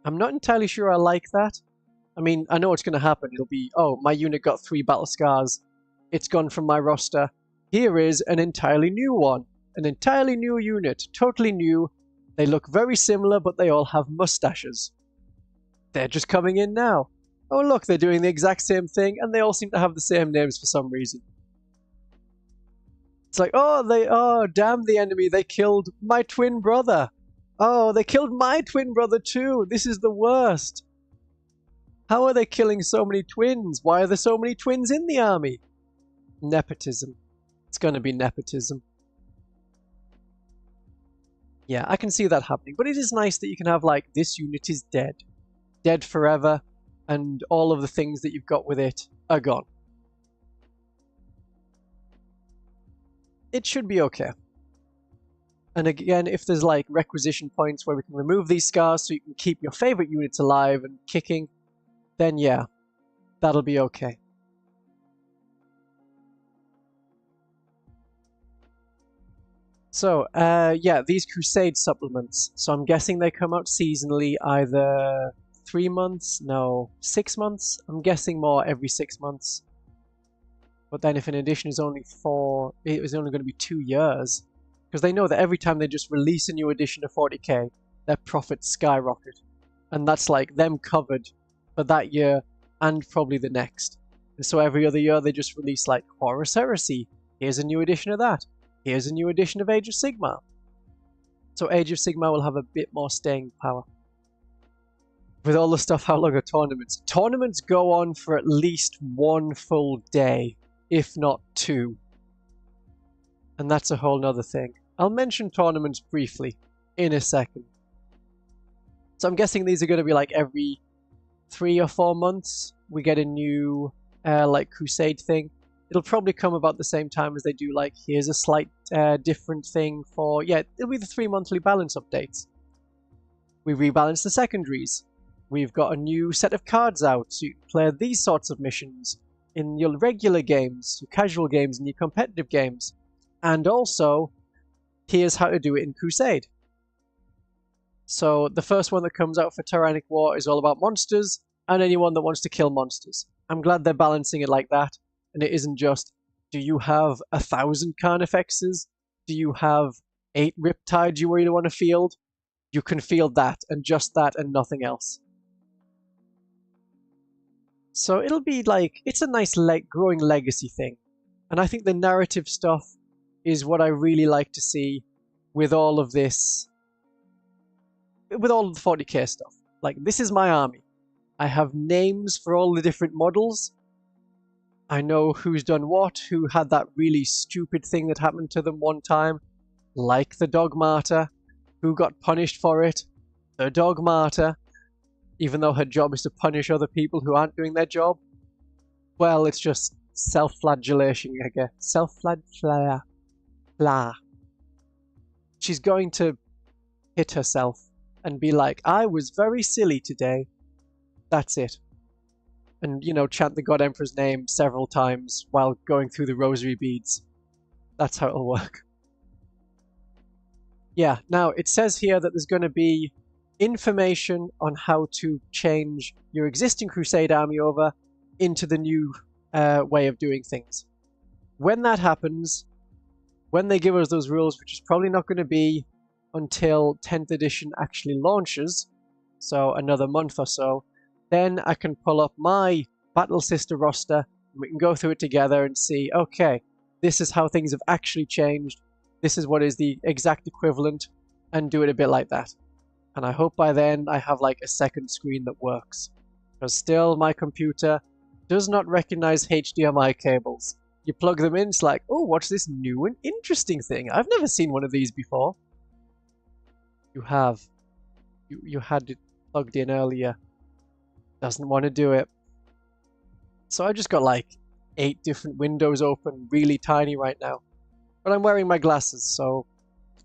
I'm not entirely sure I like that. I mean, I know what's going to happen. It'll be, oh, my unit got 3 battle scars. It's gone from my roster. Here is an entirely new one. An entirely new unit. Totally new. They look very similar, but they all have mustaches. They're just coming in now. Oh, look, they're doing the exact same thing, and they all seem to have the same names for some reason. It's like, oh, damn the enemy. They killed my twin brother. Oh, they killed my twin brother too. This is the worst. How are they killing so many twins? Why are there so many twins in the army? Nepotism. It's going to be nepotism. Yeah, I can see that happening. But it is nice that you can have, like, this unit is dead. Dead forever. And all of the things that you've got with it are gone. It should be okay. And again, if there's like requisition points where we can remove these scars so you can keep your favorite units alive and kicking, then yeah, that'll be okay. So, yeah, these Crusade supplements. So I'm guessing they come out seasonally, either 3 months, no, 6 months. I'm guessing more every 6 months. But then if an edition is only it was only going to be 2 years. Because they know that every time they just release a new edition of 40k, their profits skyrocket. And that's like them covered for that year and probably the next. And so every other year they just release like Horus Heresy. Here's a new edition of that. here's a new edition of Age of Sigmar. So Age of Sigmar will have a bit more staying power. With all the stuff, how long are tournaments? Tournaments go on for at least 1 full day, if not 2. And that's a whole nother thing. I'll mention tournaments briefly in a second. So I'm guessing these are going to be like every 3 or 4 months. We get a new like Crusade thing. It'll probably come about the same time as they do like, here's a slight different thing for, yeah, it'll be the 3 monthly balance updates. We rebalance the secondaries. We've got a new set of cards out, so you can play these sorts of missions in your regular games, your casual games, and your competitive games. And also, here's how to do it in Crusade. So the first one that comes out for Tyrannic War is all about monsters, and anyone that wants to kill monsters. I'm glad they're balancing it like that, and it isn't just, do you have 1,000 Carnifexes? Do you have 8 Riptides you really want to field? You can field that, and just that, and nothing else. So it'll be like, it's a nice growing legacy thing. And I think the narrative stuff is what I really like to see with all of this, with all of the 40k stuff. Like, this is my army. I have names for all the different models. I know who's done what, who had that really stupid thing that happened to them one time, like the Dog Martyr, who got punished for it, the Dog Martyr, even though her job is to punish other people who aren't doing their job. Well, it's just self-flagellation, I guess. Self-flagella. Blah. She's going to hit herself and be like, I was very silly today. That's it. And, you know, chant the God Emperor's name several times while going through the rosary beads. That's how it'll work. Yeah, now it says here that there's going to be information on how to change your existing Crusade army over into the new way of doing things. When that happens, when they give us those rules, which is probably not going to be until 10th edition actually launches, so another month or so, then I can pull up my Battle Sister roster, and we can go through it together and see, okay, this is how things have actually changed, this is what is the exact equivalent, and do it a bit like that. And I hope by then I have like a second screen that works. Because still, my computer does not recognize HDMI cables. You plug them in, it's like, oh, what's this new and interesting thing? I've never seen one of these before. You have. You had it plugged in earlier. Doesn't want to do it. So I just got like 8 different windows open, really tiny right now. But I'm wearing my glasses, so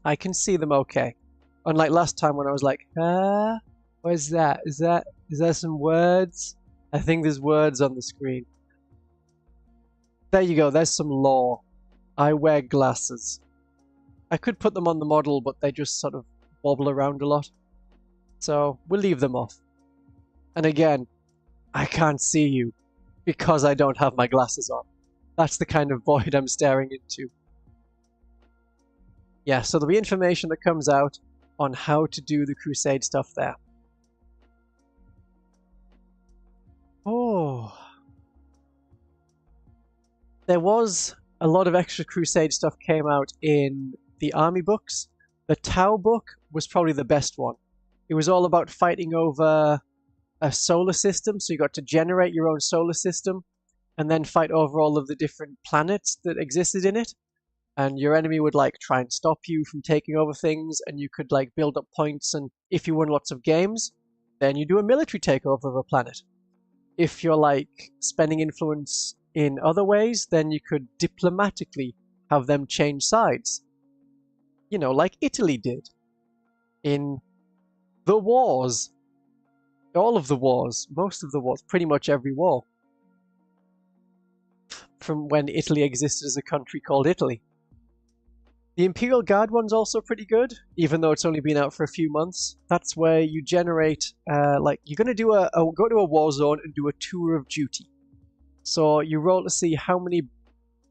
I can see them okay. Unlike last time when I was like, what is that? Is there some words? I think there's words on the screen. There you go, there's some lore. I wear glasses. I could put them on the model, but they just sort of wobble around a lot. So we'll leave them off. And again, I can't see you because I don't have my glasses on. That's the kind of void I'm staring into. Yeah, so there'll be information that comes out on how to do the Crusade stuff there. Oh. There was a lot of extra Crusade stuff came out in the army books. The Tau book was probably the best one. It was all about fighting over a solar system, so you got to generate your own solar system and then fight over all of the different planets that existed in it. And your enemy would like try and stop you from taking over things, and you could like build up points, and if you won lots of games, then you do a military takeover of a planet. If you're like spending influence in other ways, then you could diplomatically have them change sides. You know, like Italy did in the wars. All of the wars, most of the wars, pretty much every war. From when Italy existed as a country called Italy. The Imperial Guard one's also pretty good, even though it's only been out for a few months. That's where you generate, like, you're going to do go to a war zone and do a tour of duty. So you roll to see how many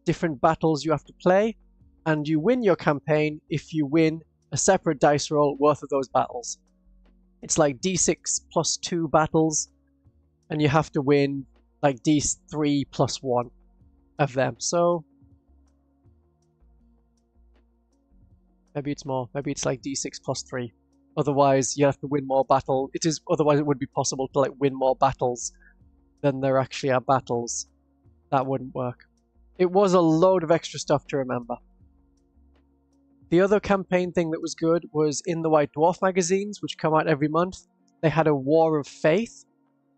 different battles you have to play, and you win your campaign if you win a separate dice roll worth of those battles. It's like d6 plus 2 battles, and you have to win like d3 plus 1 of them. So Maybe it's more. Maybe it's like d6 plus 3. Otherwise, you have to win more battle. Otherwise, it would be possible to like win more battles than there actually are battles. That wouldn't work. It was a load of extra stuff to remember. The other campaign thing that was good was in the White Dwarf magazines, which come out every month. They had a War of Faith,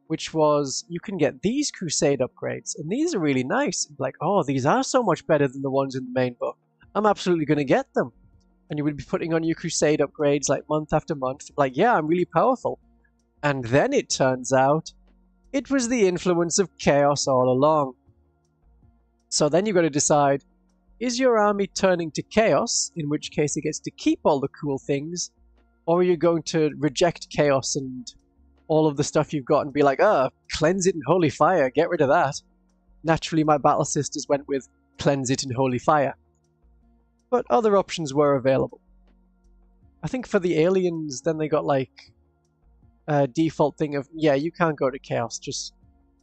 which was, you can get these Crusade upgrades, and these are really nice. Like, oh, these are so much better than the ones in the main book. I'm absolutely going to get them. And you would be putting on your Crusade upgrades like month after month. Like, yeah, I'm really powerful. And then it turns out it was the influence of chaos all along. So then you've got to decide, is your army turning to chaos, in which case it gets to keep all the cool things, or are you going to reject chaos and all of the stuff you've got and be like, cleanse it in holy fire, get rid of that. Naturally, my battle sisters went with cleanse it in holy fire. But other options were available. I think for the aliens, then they got like a default thing of, yeah, you can't go to chaos, just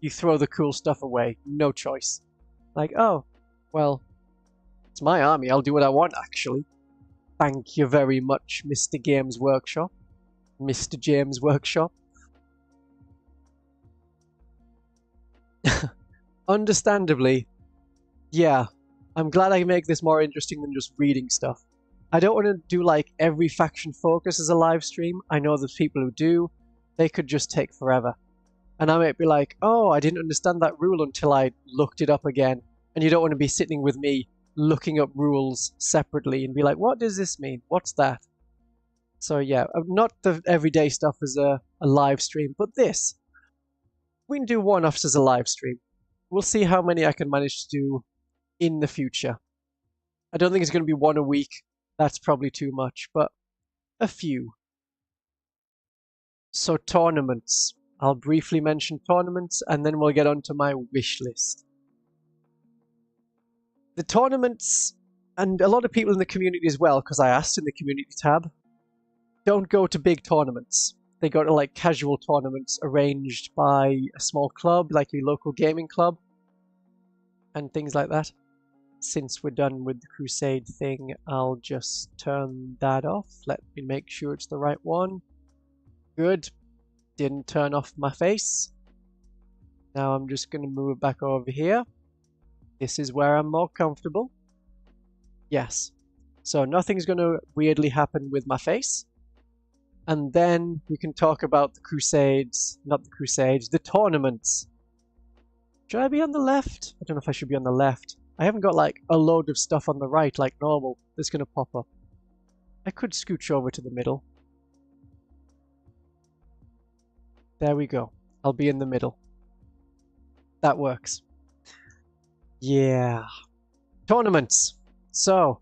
you throw the cool stuff away, no choice. Like, oh, well, it's my army, I'll do what I want, actually. Thank you very much, Mr. Games Workshop. Mr. James Workshop. Understandably, yeah, I'm glad I make this more interesting than just reading stuff. I don't want to do like every faction focus as a live stream. I know there's people who do. They could just take forever. And I might be like, oh, I didn't understand that rule until I looked it up again. And you don't want to be sitting with me looking up rules separately and be like, what does this mean? What's that? So yeah, not the everyday stuff as a live stream, but this. We can do one-offs as a live stream. We'll see how many I can manage to do in the future. I don't think it's going to be one a week. That's probably too much, but a few. So tournaments. I'll briefly mention tournaments, and then we'll get on to my wish list. The tournaments, and a lot of people in the community as well, because I asked in the community tab, don't go to big tournaments. They go to like casual tournaments arranged by a small club, like your local gaming club, and things like that. Since we're done with the Crusade thing, I'll just turn that off. Let me make sure it's the right one. Good. Didn't turn off my face. Now I'm just going to move it back over here. This is where I'm more comfortable. Yes. So nothing's going to weirdly happen with my face. And then we can talk about the Crusades. Not the Crusades, the tournaments. Should I be on the left? I don't know if I should be on the left. I haven't got like a load of stuff on the right like normal that's going to pop up. I could scooch over to the middle. There we go. I'll be in the middle. That works. Yeah. Tournaments. So,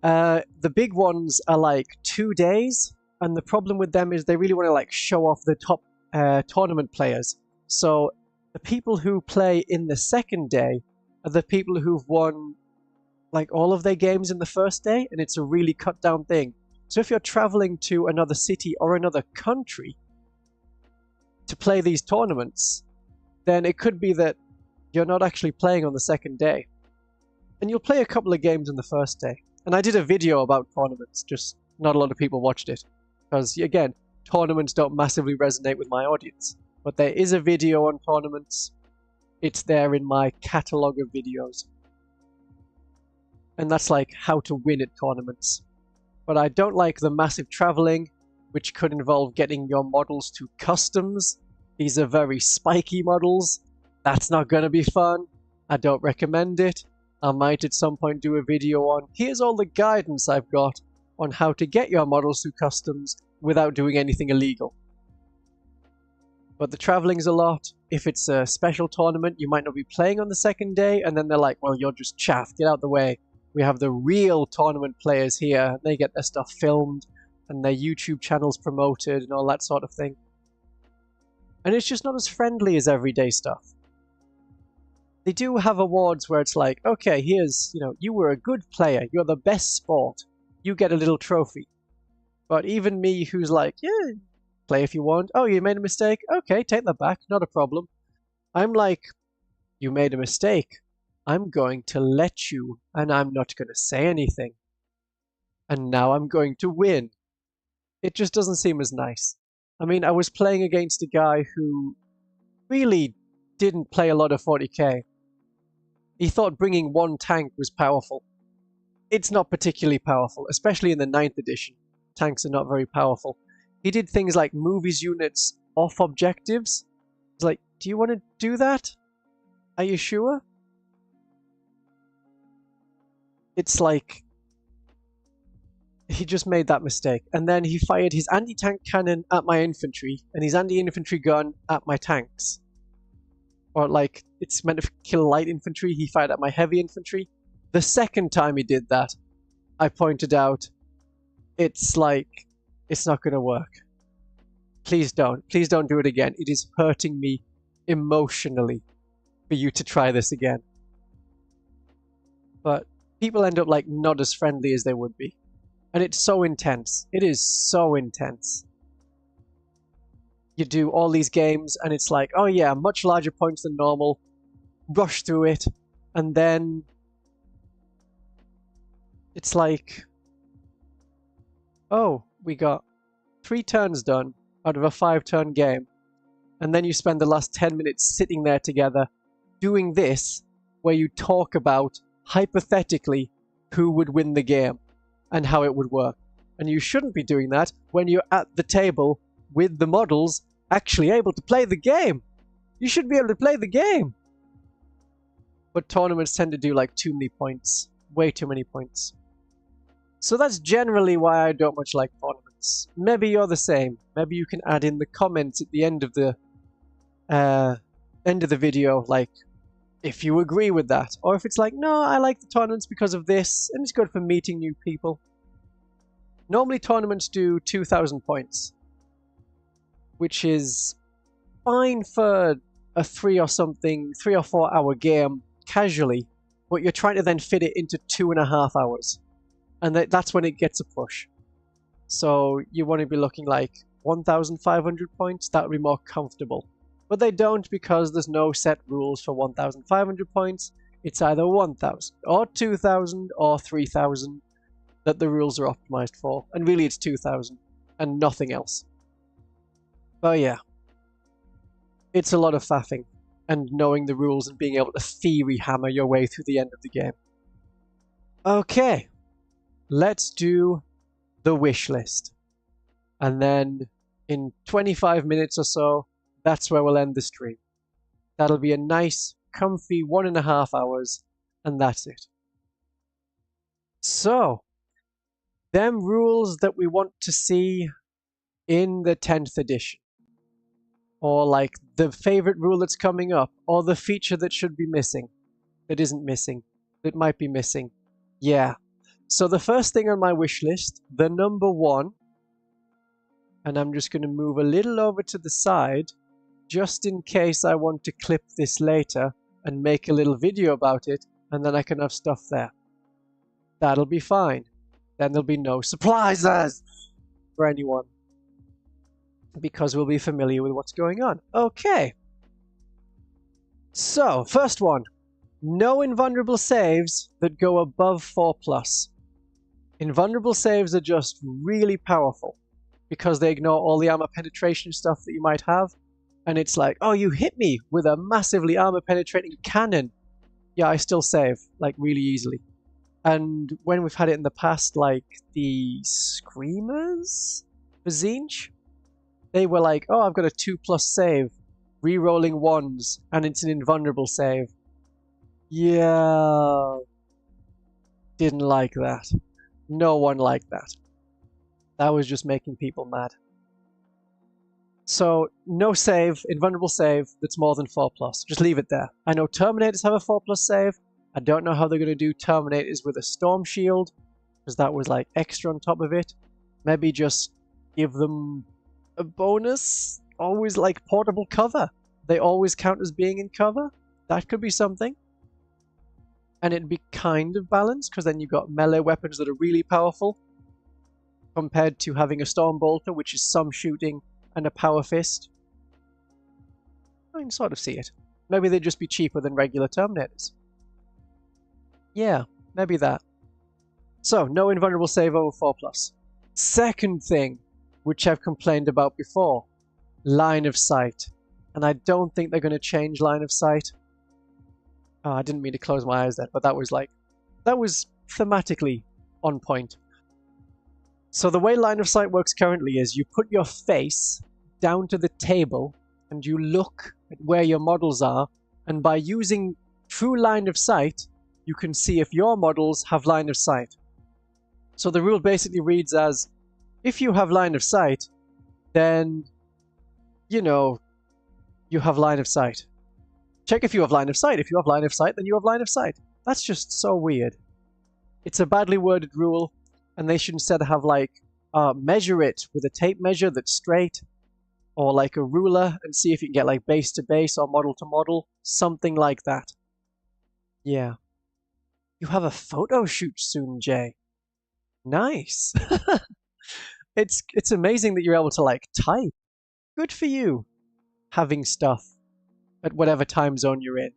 the big ones are like 2 days, and the problem with them is they really want to like show off the top tournament players. So, the people who play in the second day are the people who've won like all of their games in the first day, and it's a really cut down thing. So if you're traveling to another city or another country to play these tournaments, then it could be that you're not actually playing on the second day. And you'll play a couple of games on the first day. And I did a video about tournaments, just not a lot of people watched it. Because, again, tournaments don't massively resonate with my audience. But there is a video on tournaments. It's there in my catalogue of videos. And that's like how to win at tournaments. But I don't like the massive traveling, which could involve getting your models to customs. These are very spiky models. That's not going to be fun. I don't recommend it. I might at some point do a video on, here's all the guidance I've got on how to get your models to customs without doing anything illegal. But the traveling's a lot. If it's a special tournament, you might not be playing on the second day, and then they're like, well, you're just chaff, get out the way. We have the real tournament players here. They get their stuff filmed, and their YouTube channels promoted, and all that sort of thing. And it's just not as friendly as everyday stuff. They do have awards where it's like, okay, here's, you were a good player. You're the best sport. You get a little trophy. But even me who's like, yeah, play if you want. Oh, you made a mistake? Okay, take that back. Not a problem. I'm like, you made a mistake. I'm going to let you, and I'm not going to say anything. and now I'm going to win. It just doesn't seem as nice. I mean, I was playing against a guy who really didn't play a lot of 40k. He thought bringing one tank was powerful. It's not particularly powerful, especially in the 9th edition. Tanks are not very powerful. He did things like move his units off objectives. It's like, do you want to do that? Are you sure? It's like, he just made that mistake. And then he fired his anti-tank cannon at my infantry and his anti-infantry gun at my tanks. Or like, it's meant to kill light infantry, he fired at my heavy infantry. The second time he did that, I pointed out, it's like, it's not going to work. Please don't. Please don't do it again. It is hurting me emotionally for you to try this again. But people end up like not as friendly as they would be. And it's so intense. It is so intense. You do all these games and it's like, oh yeah, much larger points than normal. Rush through it. And then it's like, oh, we got 3 turns done out of a 5-turn game. And then you spend the last 10 minutes sitting there together doing this, where you talk about, hypothetically, who would win the game and how it would work. And you shouldn't be doing that when you're at the table with the models actually able to play the game. You should be able to play the game. But tournaments tend to do like too many points. Way too many points. So that's generally why I don't much like tournaments. Maybe you're the same. Maybe you can add in the comments at the end of the video, like, if you agree with that. Or if it's like, no, I like the tournaments because of this, and it's good for meeting new people. Normally tournaments do 2,000 points, which is fine for a 3 or 4 hour game casually, but you're trying to then fit it into 2.5 hours. And that's when it gets a push. So you want to be looking like 1,500 points. That would be more comfortable. But they don't, because there's no set rules for 1,500 points. It's either 1,000 or 2,000 or 3,000 that the rules are optimized for. And really it's 2,000 and nothing else. But yeah, it's a lot of faffing and knowing the rules and being able to theory hammer your way through the end of the game. Okay, let's do the wish list. And then in 25 minutes or so, that's where we'll end the stream. That'll be a nice, comfy 1.5 hours, and that's it. So, them rules that we want to see in the 10th edition. Or like the favorite rule that's coming up, or the feature that should be missing, that isn't missing, that might be missing. Yeah. So the first thing on my wish list, the number 1, and I'm just going to move a little over to the side, just in case I want to clip this later and make a little video about it, and then I can have stuff there. That'll be fine. Then there'll be no surprises for anyone, because we'll be familiar with what's going on. Okay. So, first one. No invulnerable saves that go above 4+. Invulnerable saves are just really powerful, because they ignore all the armor penetration stuff that you might have. And it's like, oh, you hit me with a massively armor-penetrating cannon. Yeah, I still save, like, really easily. And when we've had it in the past, like, the Screamers for Tzeentch, they were like, oh, I've got a 2+ save, re-rolling 1s, and it's an invulnerable save. Yeah. Didn't like that. No one liked that. That was just making people mad. So, no save, invulnerable save that's more than 4+. Just leave it there. I know Terminators have a 4+ save. I don't know how they're going to do Terminators with a Storm Shield, because that was like extra on top of it. Maybe just give them a bonus. Always like portable cover. They always count as being in cover. That could be something. And it'd be kind of balanced, because then you've got melee weapons that are really powerful, compared to having a Storm Bolter, which is some shooting, and a Power Fist. I can sort of see it. Maybe they'd just be cheaper than regular Terminators. Yeah, maybe that. So, no invulnerable save over 4+. Second thing, which I've complained about before, line of sight. And I don't think they're going to change line of sight. Oh, I didn't mean to close my eyes there, but that was thematically on point. So the way line of sight works currently is you put your face down to the table and you look at where your models are, and by using true line of sight, you can see if your models have line of sight. So the rule basically reads as, if you have line of sight, then, you know, you have line of sight. Check if you have line of sight. If you have line of sight, then you have line of sight. That's just so weird. It's a badly worded rule, and they should instead have like, measure it with a tape measure that's straight, or like a ruler, and see if you can get like base to base or model to model, something like that. Yeah. You have a photo shoot soon, Jay. Nice. It's amazing that you're able to like type. Good for you, having stuff at whatever time zone you're in.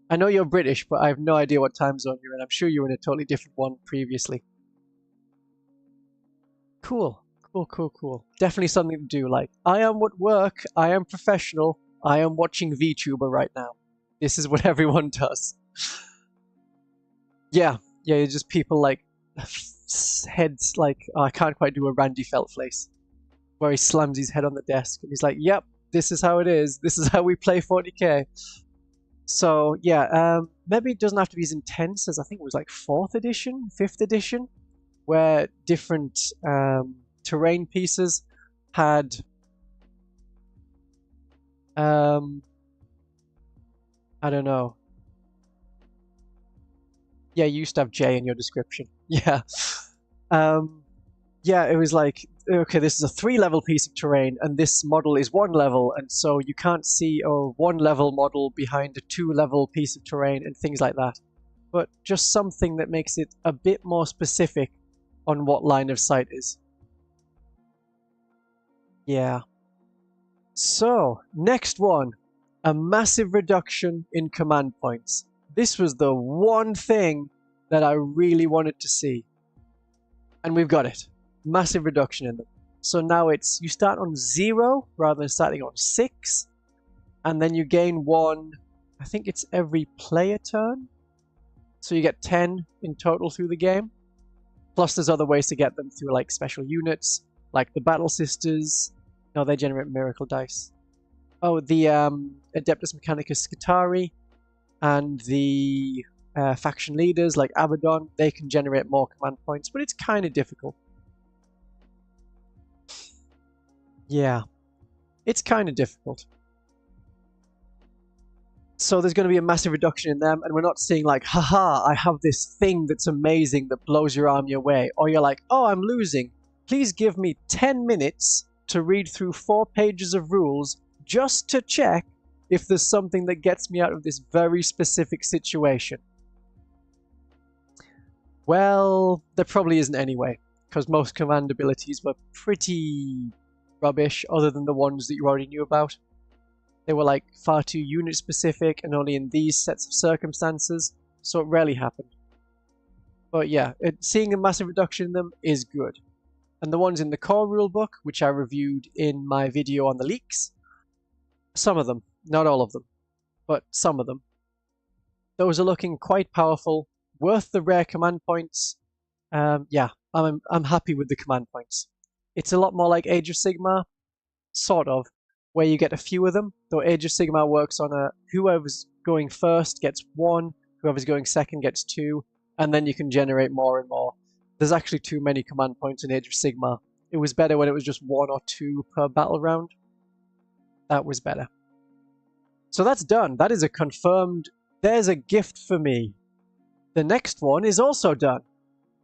I know you're British, but I have no idea what time zone you're in. I'm sure you were in a totally different one previously. Cool. Cool. Definitely something to do. Like, I am at work, I am professional, I am watching VTuber right now. This is what everyone does. Yeah, just people like, heads like, oh, I can't quite do a Randy Felt face, where he slams his head on the desk and he's like, yep, this is how it is. This is how we play 40k. So, yeah, maybe it doesn't have to be as intense as I think it was like 4th edition, 5th edition, where different terrain pieces had I don't know. Yeah, you used to have J in your description. Yeah. Yeah, it was like, okay, this is a 3-level piece of terrain, and this model is 1 level, and so you can't see a 1-level model behind a 2-level piece of terrain, and things like that. But just something that makes it a bit more specific on what line of sight is. Yeah. So, next one. A massive reduction in command points. This was the one thing that I really wanted to see. And we've got it. Massive reduction in them. So now it's, you start on 0 rather than starting on 6. And then you gain 1, I think it's every player turn. So you get 10 in total through the game. Plus there's other ways to get them through like special units, like the Battle Sisters. No, they generate miracle dice. Oh, the Adeptus Mechanicus Scutari and the faction leaders like Abaddon, they can generate more command points, but it's kind of difficult. Yeah, it's kind of difficult. So there's going to be a massive reduction in them, and we're not seeing like, haha, I have this thing that's amazing that blows your army away. Or you're like, oh, I'm losing. Please give me 10 minutes to read through 4 pages of rules just to check if there's something that gets me out of this very specific situation. Well, there probably isn't anyway, because most command abilities were pretty rubbish, other than the ones that you already knew about. They were like far too unit specific and only in these sets of circumstances, so it rarely happened. But yeah, seeing a massive reduction in them is good. And the ones in the core rulebook, which I reviewed in my video on the leaks, some of them, not all of them, but some of them, those are looking quite powerful, worth the rare command points. Yeah, I'm happy with the command points. It's a lot more like Age of Sigmar, sort of, where you get a few of them, though Age of Sigmar works on a whoever's going first gets 1, whoever's going second gets 2, and then you can generate more and more. There's actually too many command points in Age of Sigmar. It was better when it was just 1 or 2 per battle round. That was better. So that's done. That is a confirmed, there's a gift for me. The next one is also done.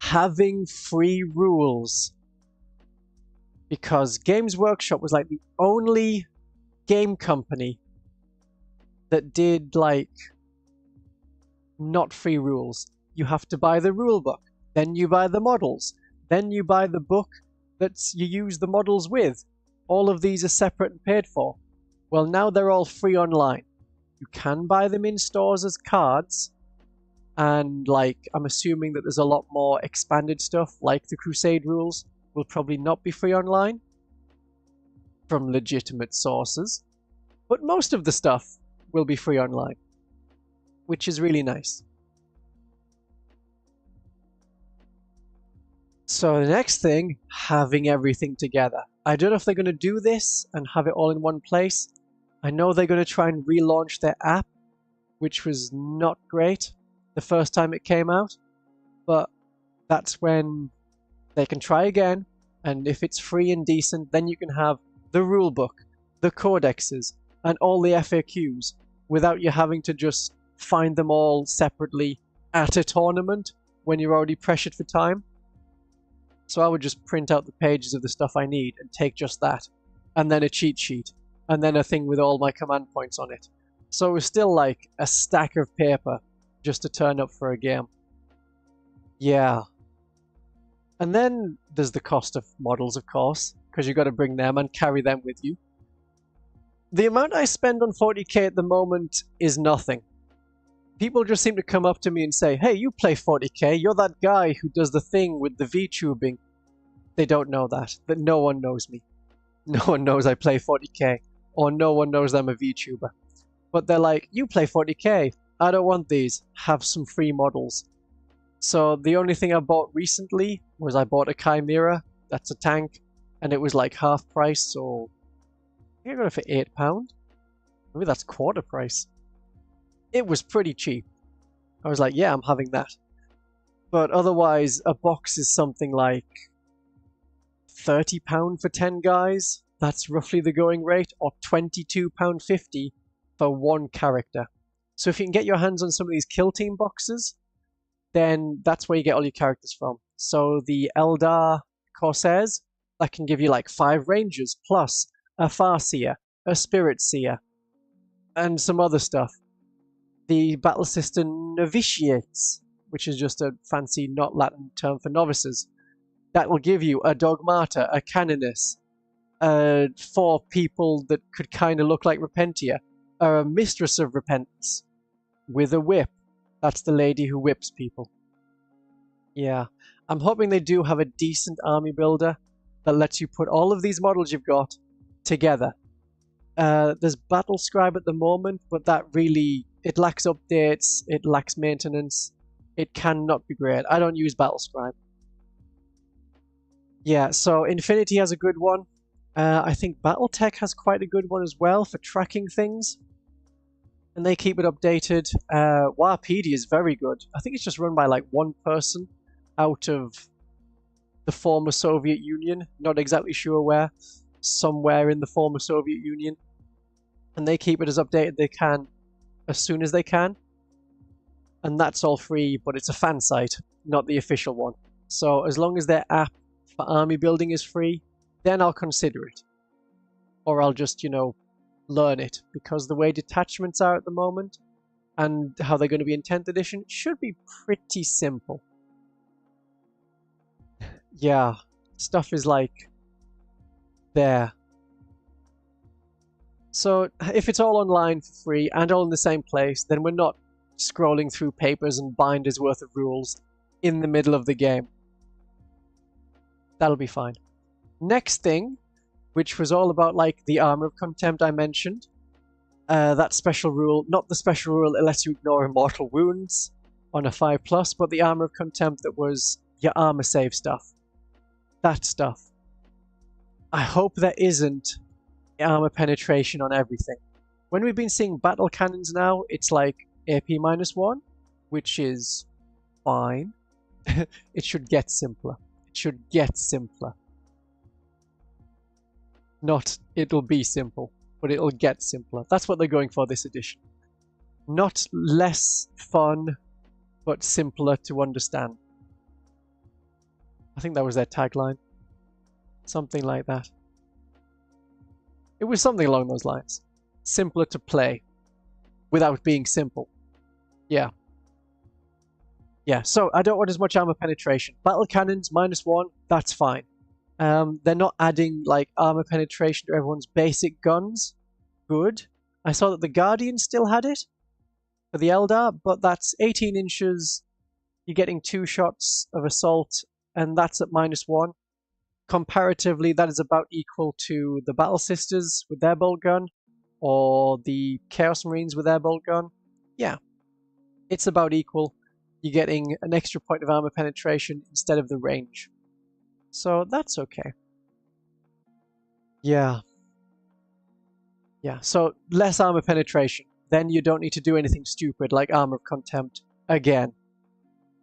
Having free rules. Because Games Workshop was like the only game company that did like not free rules. You have to buy the rule book, then you buy the models, then you buy the book that you use the models with. All of these are separate and paid for. Well, now they're all free online. You can buy them in stores as cards, And like, I'm assuming that there's a lot more expanded stuff, like the Crusade rules, will probably not be free online from legitimate sources. But most of the stuff will be free online, which is really nice. So the next thing, having everything together. I don't know if they're going to do this and have it all in one place. I know they're going to try and relaunch their app, which was not great the first time it came out. But that's when they can try again. And if it's free and decent, then you can have the rulebook, the codexes, and all the FAQs without you having to just find them all separately at a tournament when you're already pressured for time. So I would just print out the pages of the stuff I need and take just that, and then a cheat sheet, and then a thing with all my command points on it. So it was still like a stack of paper just to turn up for a game. Yeah. And then there's the cost of models, of course, because you've got to bring them and carry them with you. The amount I spend on 40k at the moment is nothing. People just seem to come up to me and say, hey, you play 40k, you're that guy who does the thing with the vtubing. They don't know that no one knows me. No one knows I play 40k, or no one knows I'm a VTuber. But they're like, you play 40k, I don't want these, have some free models. So the only thing I bought recently was I bought a Chimera, that's a tank, and it was like half price, so I think I got it for £8. Maybe that's quarter price. It was pretty cheap. I was like, yeah, I'm having that. But otherwise, a box is something like £30 for 10 guys. That's roughly the going rate, or £22.50 for one character. So if you can get your hands on some of these kill team boxes, then that's where you get all your characters from. So the Eldar Corsairs, that can give you like 5 Rangers, plus a Farseer, a Spirit Seer, and some other stuff. The Battle System Novitiates, which is just a fancy, not Latin term for novices, that will give you a Dogmata, a Canoness, 4 people that could kind of look like Repentia, a Mistress of Repentance, with a whip. That's the lady who whips people. Yeah, I'm hoping they do have a decent army builder that lets you put all of these models you've got together. There's Battle Scribe at the moment, but that really, it lacks updates, it lacks maintenance, it cannot be great. I don't use Battle Scribe. Yeah, so Infinity has a good one. I think Battletech has quite a good one as well for tracking things. And they keep it updated. Warpedia is very good. I think it's just run by like one person out of the former Soviet Union. Not exactly sure where. Somewhere in the former Soviet Union. And they keep it as updated they can as soon as they can. And that's all free, but it's a fan site, not the official one. So as long as their app for army building is free, then I'll consider it. Or I'll just, learn it. Because the way detachments are at the moment, and how they're going to be in 10th edition, should be pretty simple. Yeah, stuff is like there. So if it's all online for free and all in the same place, then we're not scrolling through papers and binders worth of rules in the middle of the game. That'll be fine. Next thing, which was all about like the Armor of Contempt I mentioned. That special rule, not the special rule that lets you ignore immortal wounds on a 5+, but the Armor of Contempt that was your armor save stuff. That stuff. I hope there isn't armor penetration on everything. When we've been seeing battle cannons now, it's like AP -1, which is fine. It should get simpler. It should get simpler. Not it'll be simple, but it'll get simpler. That's what they're going for this edition. Not less fun, but simpler to understand. I think that was their tagline. Something like that. It was something along those lines. Simpler to play, without being simple. Yeah. Yeah, so I don't want as much armor penetration. Battle cannons, -1, that's fine. They're not adding like armor penetration to everyone's basic guns. Good. I saw that the Guardian still had it. for the Eldar, but that's 18 inches. You're getting 2 shots of assault, and that's at -1. Comparatively, that is about equal to the Battle Sisters with their bolt gun, or the Chaos Marines with their bolt gun. Yeah, it's about equal. You're getting an extra point of armor penetration instead of the range. So that's okay. Yeah. Yeah, so less armor penetration. Then you don't need to do anything stupid like Armor of Contempt again.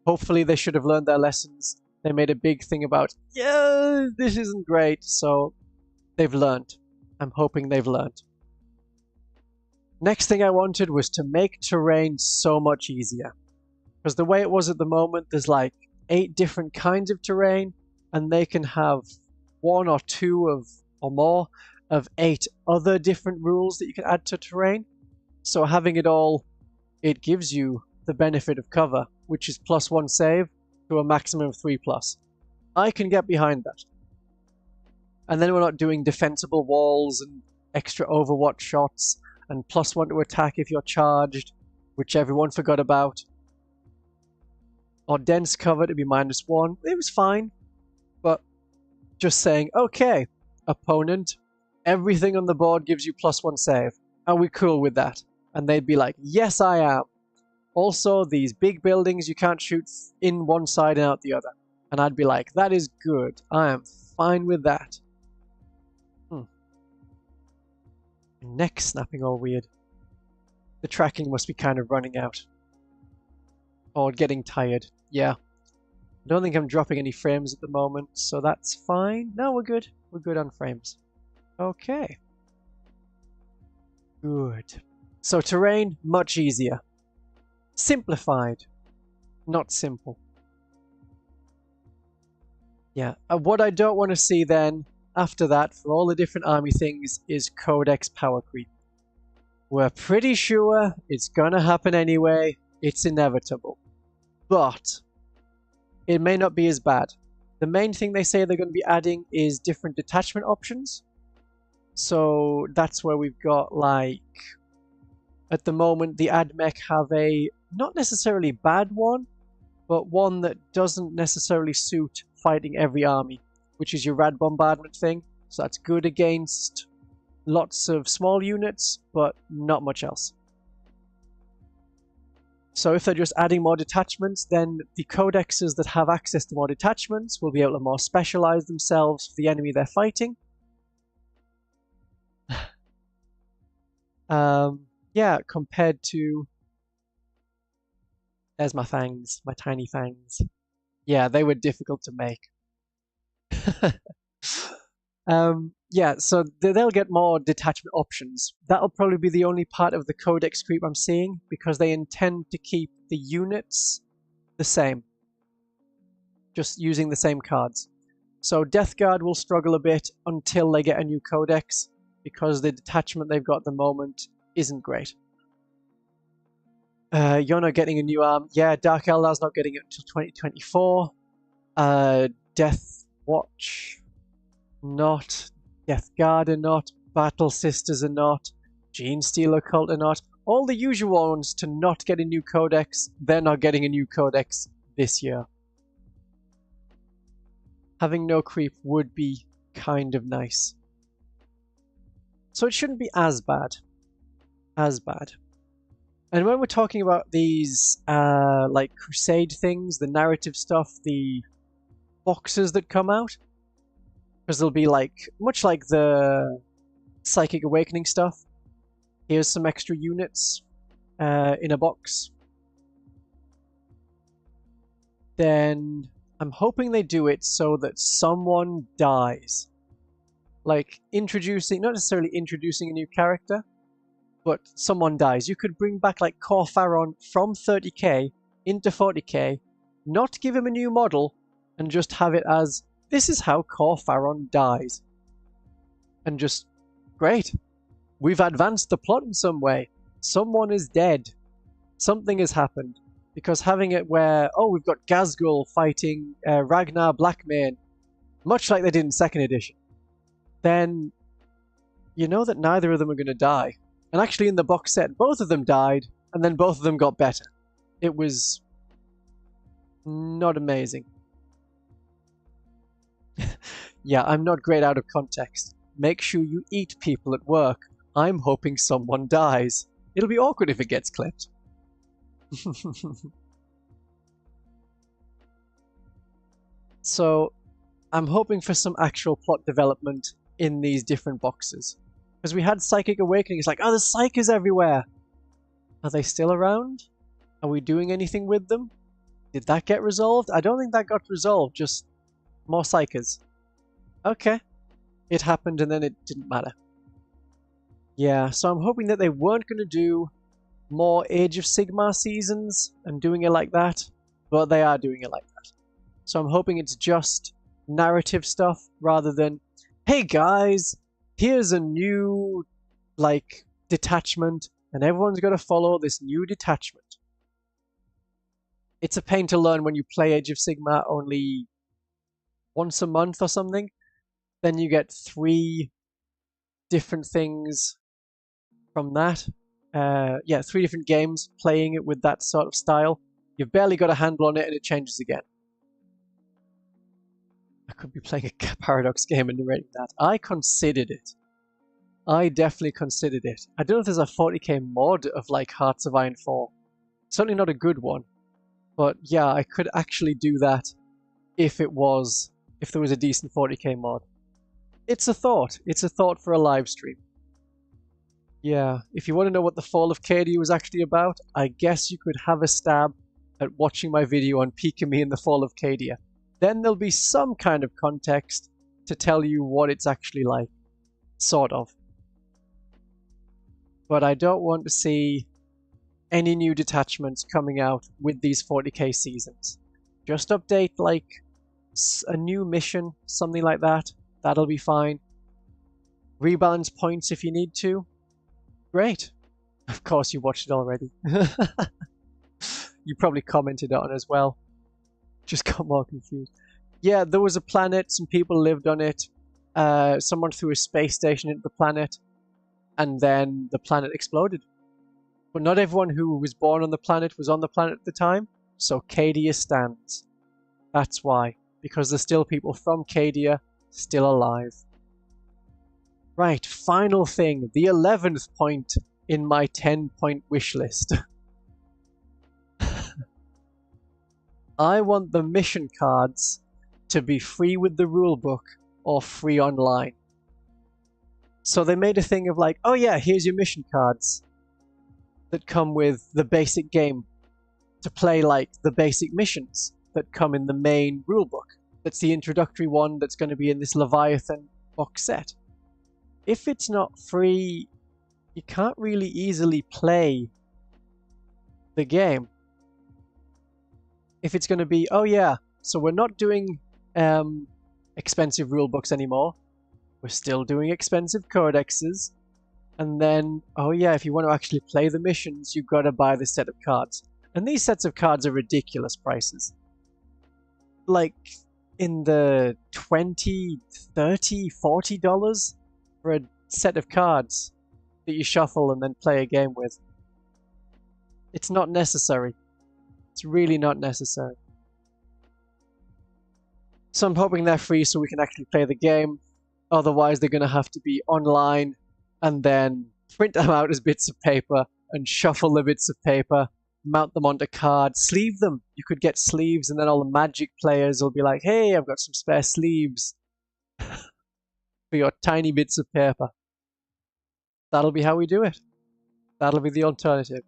Hopefully they should have learned their lessons. They made a big thing about, yeah, this isn't great, so they've learned. I'm hoping they've learned. Next thing I wanted was to make terrain so much easier. Because the way it was at the moment, there's like 8 different kinds of terrain, and they can have 1 or 2 of, or more, of 8 other different rules that you can add to terrain. So having it all, it gives you the benefit of cover, which is +1 save to a maximum of 3+. I can get behind that. And then we're not doing defensible walls and extra overwatch shots and +1 to attack if you're charged, which everyone forgot about. Or dense cover to be -1. It was fine, but just saying, okay, opponent, everything on the board gives you +1 save. Are we cool with that? And they'd be like, yes, I am. Also, these big buildings, you can't shoot in one side and out the other. And I'd be like, that is good. I am fine with that. Neck snapping all weird. The tracking must be kind of running out. Or getting tired. Yeah. I don't think I'm dropping any frames at the moment, so that's fine. No, we're good. We're good on frames. Okay. Good. So terrain, much easier. Simplified. Not simple. Yeah. What I don't want to see then, after that, for all the different army things, is Codex power creep. We're pretty sure it's gonna happen anyway. It's inevitable. But it may not be as bad. The main thing they say they're going to be adding is different detachment options. So that's where we've got, like, at the moment the AdMech have a not necessarily bad one, but one that doesn't necessarily suit fighting every army, which is your rad bombardment thing. So that's good against lots of small units, but not much else. So if they're just adding more detachments, then the codexes that have access to more detachments will be able to more specialize themselves for the enemy they're fighting. Yeah, compared to... There's my fangs, my tiny fangs. Yeah, they were difficult to make. Yeah, so they'll get more detachment options. That'll probably be the only part of the codex creep I'm seeing, because they intend to keep the units the same. Just using the same cards. So Death Guard will struggle a bit until they get a new codex, because the detachment they've got at the moment isn't great. You're not getting a new arm. Yeah, Dark Eldar's not getting it until 2024. Death Watch, not. Death Guard are not. Battle Sisters are not. Genestealer Cult are not. All the usual ones to not get a new codex, they're not getting a new codex this year. Having no creep would be kind of nice. So it shouldn't be as bad. As bad. And when we're talking about these, like, Crusade things, the narrative stuff, the boxes that come out, because they'll be like, much like the Psychic Awakening stuff, here's some extra units in a box. Then I'm hoping they do it so that someone dies. Like, introducing, not necessarily introducing a new character, but someone dies. You could bring back, like, Cor Pharon from 30k into 40k, not give him a new model, and just have it as, this is how Cor Pharon dies. And just, great. We've advanced the plot in some way. Someone is dead. Something has happened. Because having it where, oh, we've got Ghazghkull fighting Ragnar Blackmane, much like they did in 2nd edition, then you know that neither of them are going to die. And actually in the box set, both of them died, and then both of them got better. It was not amazing. Yeah, I'm not great out of context. Make sure you eat people at work. I'm hoping someone dies. It'll be awkward if it gets clipped. So, I'm hoping for some actual plot development in these different boxes. Because we had Psychic Awakening. It's like, oh, there's Psychers everywhere. Are they still around? Are we doing anything with them? Did that get resolved? I don't think that got resolved, just more Psychers. Okay. It happened and then it didn't matter. Yeah, so I'm hoping that they weren't going to do more Age of Sigmar seasons and doing it like that, but they are doing it like that. So I'm hoping it's just narrative stuff rather than, hey guys, here's a new, like, detachment, and everyone's got to follow this new detachment. It's a pain to learn when you play Age of Sigmar only once a month or something. Then you get 3 different things from that. Yeah, 3 different games playing it with that sort of style. You've barely got a handle on it and it changes again. I could be playing a Paradox game and narrating that. I considered it. I definitely considered it. I don't know if there's a 40k mod of like Hearts of Iron 4. Certainly not a good one. But yeah, I could actually do that if there was a decent 40k mod. It's a thought. It's a thought for a live stream. Yeah, if you want to know what the Fall of Cadia was actually about, I guess you could have a stab at watching my video on Pika-Me and the Fall of Cadia. Then there'll be some kind of context to tell you what it's actually like. Sort of. But I don't want to see any new detachments coming out with these 40k seasons. Just update like a new mission, something like that. That'll be fine. Rebalance points if you need to. Great. Of course you watched it already. You probably commented on it as well. Just got more confused. Yeah, there was a planet, some people lived on it. Someone threw a space station into the planet, and then the planet exploded. But not everyone who was born on the planet was on the planet at the time, so Cadia stands. That's why. Because there's still people from Cadia still alive. Right, final thing. The 11th point in my 10-point wish list. I want the mission cards to be free with the rulebook or free online. So they made a thing of like, oh yeah, here's your mission cards that come with the basic game to play like the basic missions that come in the main rulebook. That's the introductory one that's going to be in this Leviathan box set. If it's not free, you can't really easily play the game. If it's going to be, oh yeah, so we're not doing expensive rulebooks anymore. We're still doing expensive codexes. And then, oh yeah, if you want to actually play the missions, you've got to buy this set of cards. And these sets of cards are ridiculous prices. Like, in the $20, $30, $40 for a set of cards that you shuffle and then play a game with. It's not necessary. It's really not necessary. So I'm hoping they're free so we can actually play the game. Otherwise, they're going to have to be online and then print them out as bits of paper and shuffle the bits of paper, mount them onto cards, sleeve them. You could get sleeves and then all the Magic players will be like, hey, I've got some spare sleeves for your tiny bits of paper. That'll be how we do it. That'll be the alternative.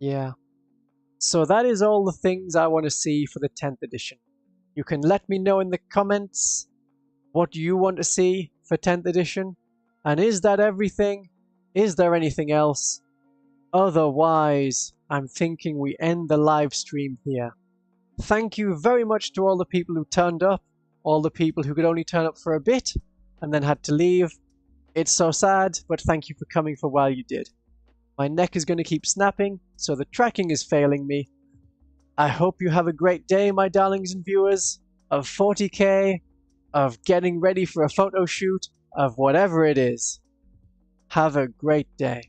Yeah. So that is all the things I want to see for the 10th edition. You can let me know in the comments what you want to see for 10th edition. And is that everything? Is there anything else? Otherwise, I'm thinking we end the live stream here. Thank you very much to all the people who turned up, all the people who could only turn up for a bit and then had to leave. It's so sad, but thank you for coming for while you did. My neck is going to keep snapping, so the tracking is failing me. I hope you have a great day, my darlings and viewers, of 40k, of getting ready for a photo shoot, of whatever it is. Have a great day.